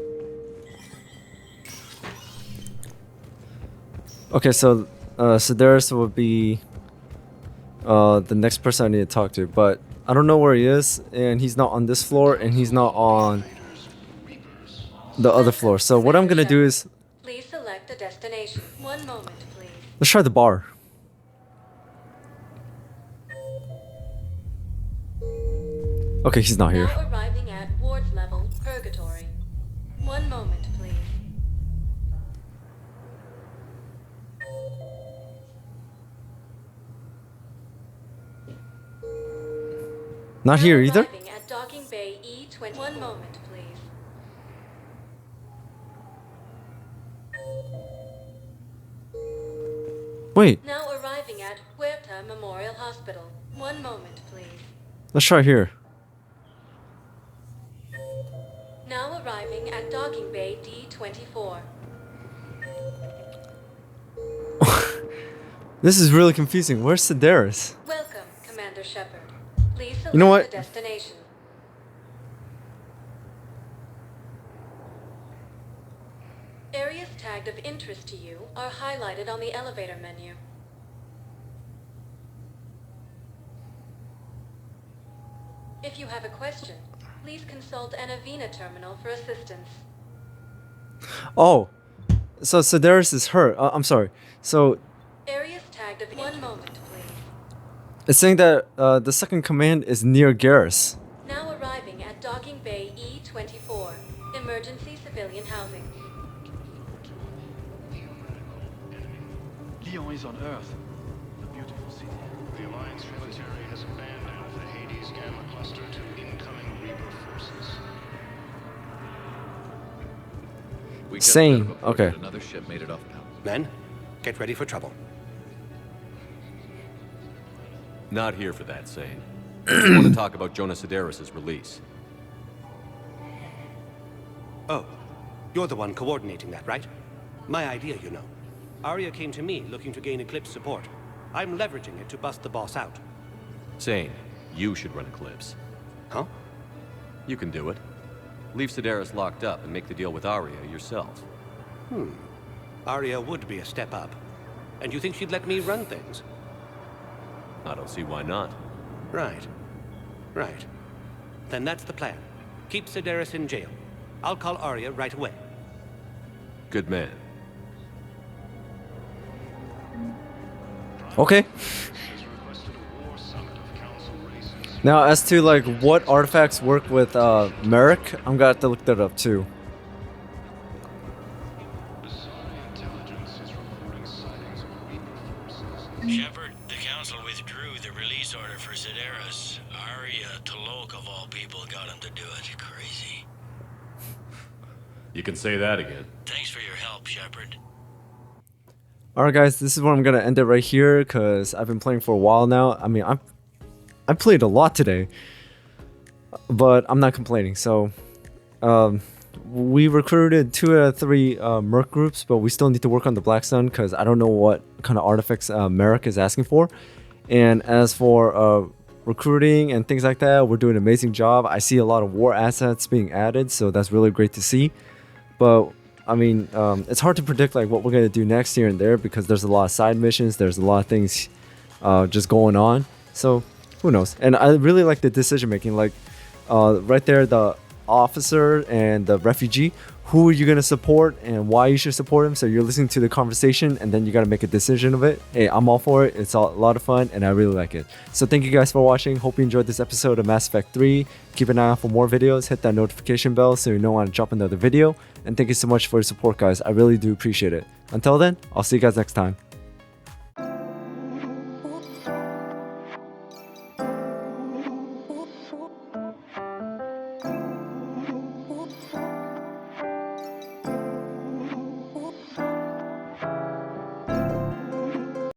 Okay, so Sedaris would be the next person I need to talk to, but I don't know where he is, and he's not on this floor, and he's not on the other floor. So what I'm gonna do is... Please select a destination. 1 moment, please. Let's try the bar. Okay, he's not here. Now arriving at Ward's level, Purgatory. 1 moment, please. Not here either? Arriving at Docking Bay E20. 1 moment, please. Wait, Now arriving at Huerta Memorial Hospital. 1 moment, please. let's try here. Now arriving at Docking Bay D24. This is really confusing. Where's Sedaris? Welcome, Commander Shepard. Please select You know what? a destination. Areas tagged of interest to you are highlighted on the elevator menu. If you have a question, please consult an Avena terminal for assistance. Oh, so Sedaris is her. I'm sorry. So Areas tagged of 1 moment, please. it's saying that the second command is near Garrus. Now arriving at Docking Bay E24, emergency civilian housing. Leon is on Earth. The beautiful city. The Alliance military has abandoned the Hades Gamma cluster to incoming Reaper forces. We just Sane, read a report okay. that another ship made it off now. Men, get ready for trouble. Not here for that, Sane. I just want to talk about Jonas Sedaris' release. Oh, you're the one coordinating that, right? My idea, you know. Aria came to me looking to gain Eclipse support. I'm leveraging it to bust the boss out. Sane, you should run Eclipse. Huh? You can do it. Leave Sedaris locked up and make the deal with Aria yourself. Aria would be a step up. And you think she'd let me run things? I don't see why not. Right. Right. Then that's the plan. Keep Sedaris in jail. I'll call Aria right away. Good man. Okay. Now, as to like what artifacts work with merc, I'm gonna have to look that up too. Shepard, the Council withdrew the release order for Sedaris. Aria, Talok of all people, got him to do it. Crazy. You can say that again. Thanks for your help, Shepard. Alright guys, this is where I'm gonna end it right here because I've been playing for a while now. I mean, I played a lot today, but I'm not complaining. So, we recruited 2 out of 3 merc groups, but we still need to work on the Black Sun because I don't know what kind of artifacts Merrick is asking for. And as for recruiting and things like that, we're doing an amazing job. I see a lot of war assets being added, so that's really great to see. But I mean, it's hard to predict like what we're gonna do next here and there because there's a lot of side missions, there's a lot of things just going on. So who knows? And I really like the decision making. Like right there, the officer and the refugee. Who are you gonna support and why you should support him? So you're listening to the conversation and then you gotta make a decision of it. Hey, I'm all for it. It's a lot of fun and I really like it. So thank you guys for watching. Hope you enjoyed this episode of Mass Effect 3. Keep an eye out for more videos. Hit that notification bell so you know when I drop another video. And thank you so much for your support, guys. I really do appreciate it. Until then, I'll see you guys next time.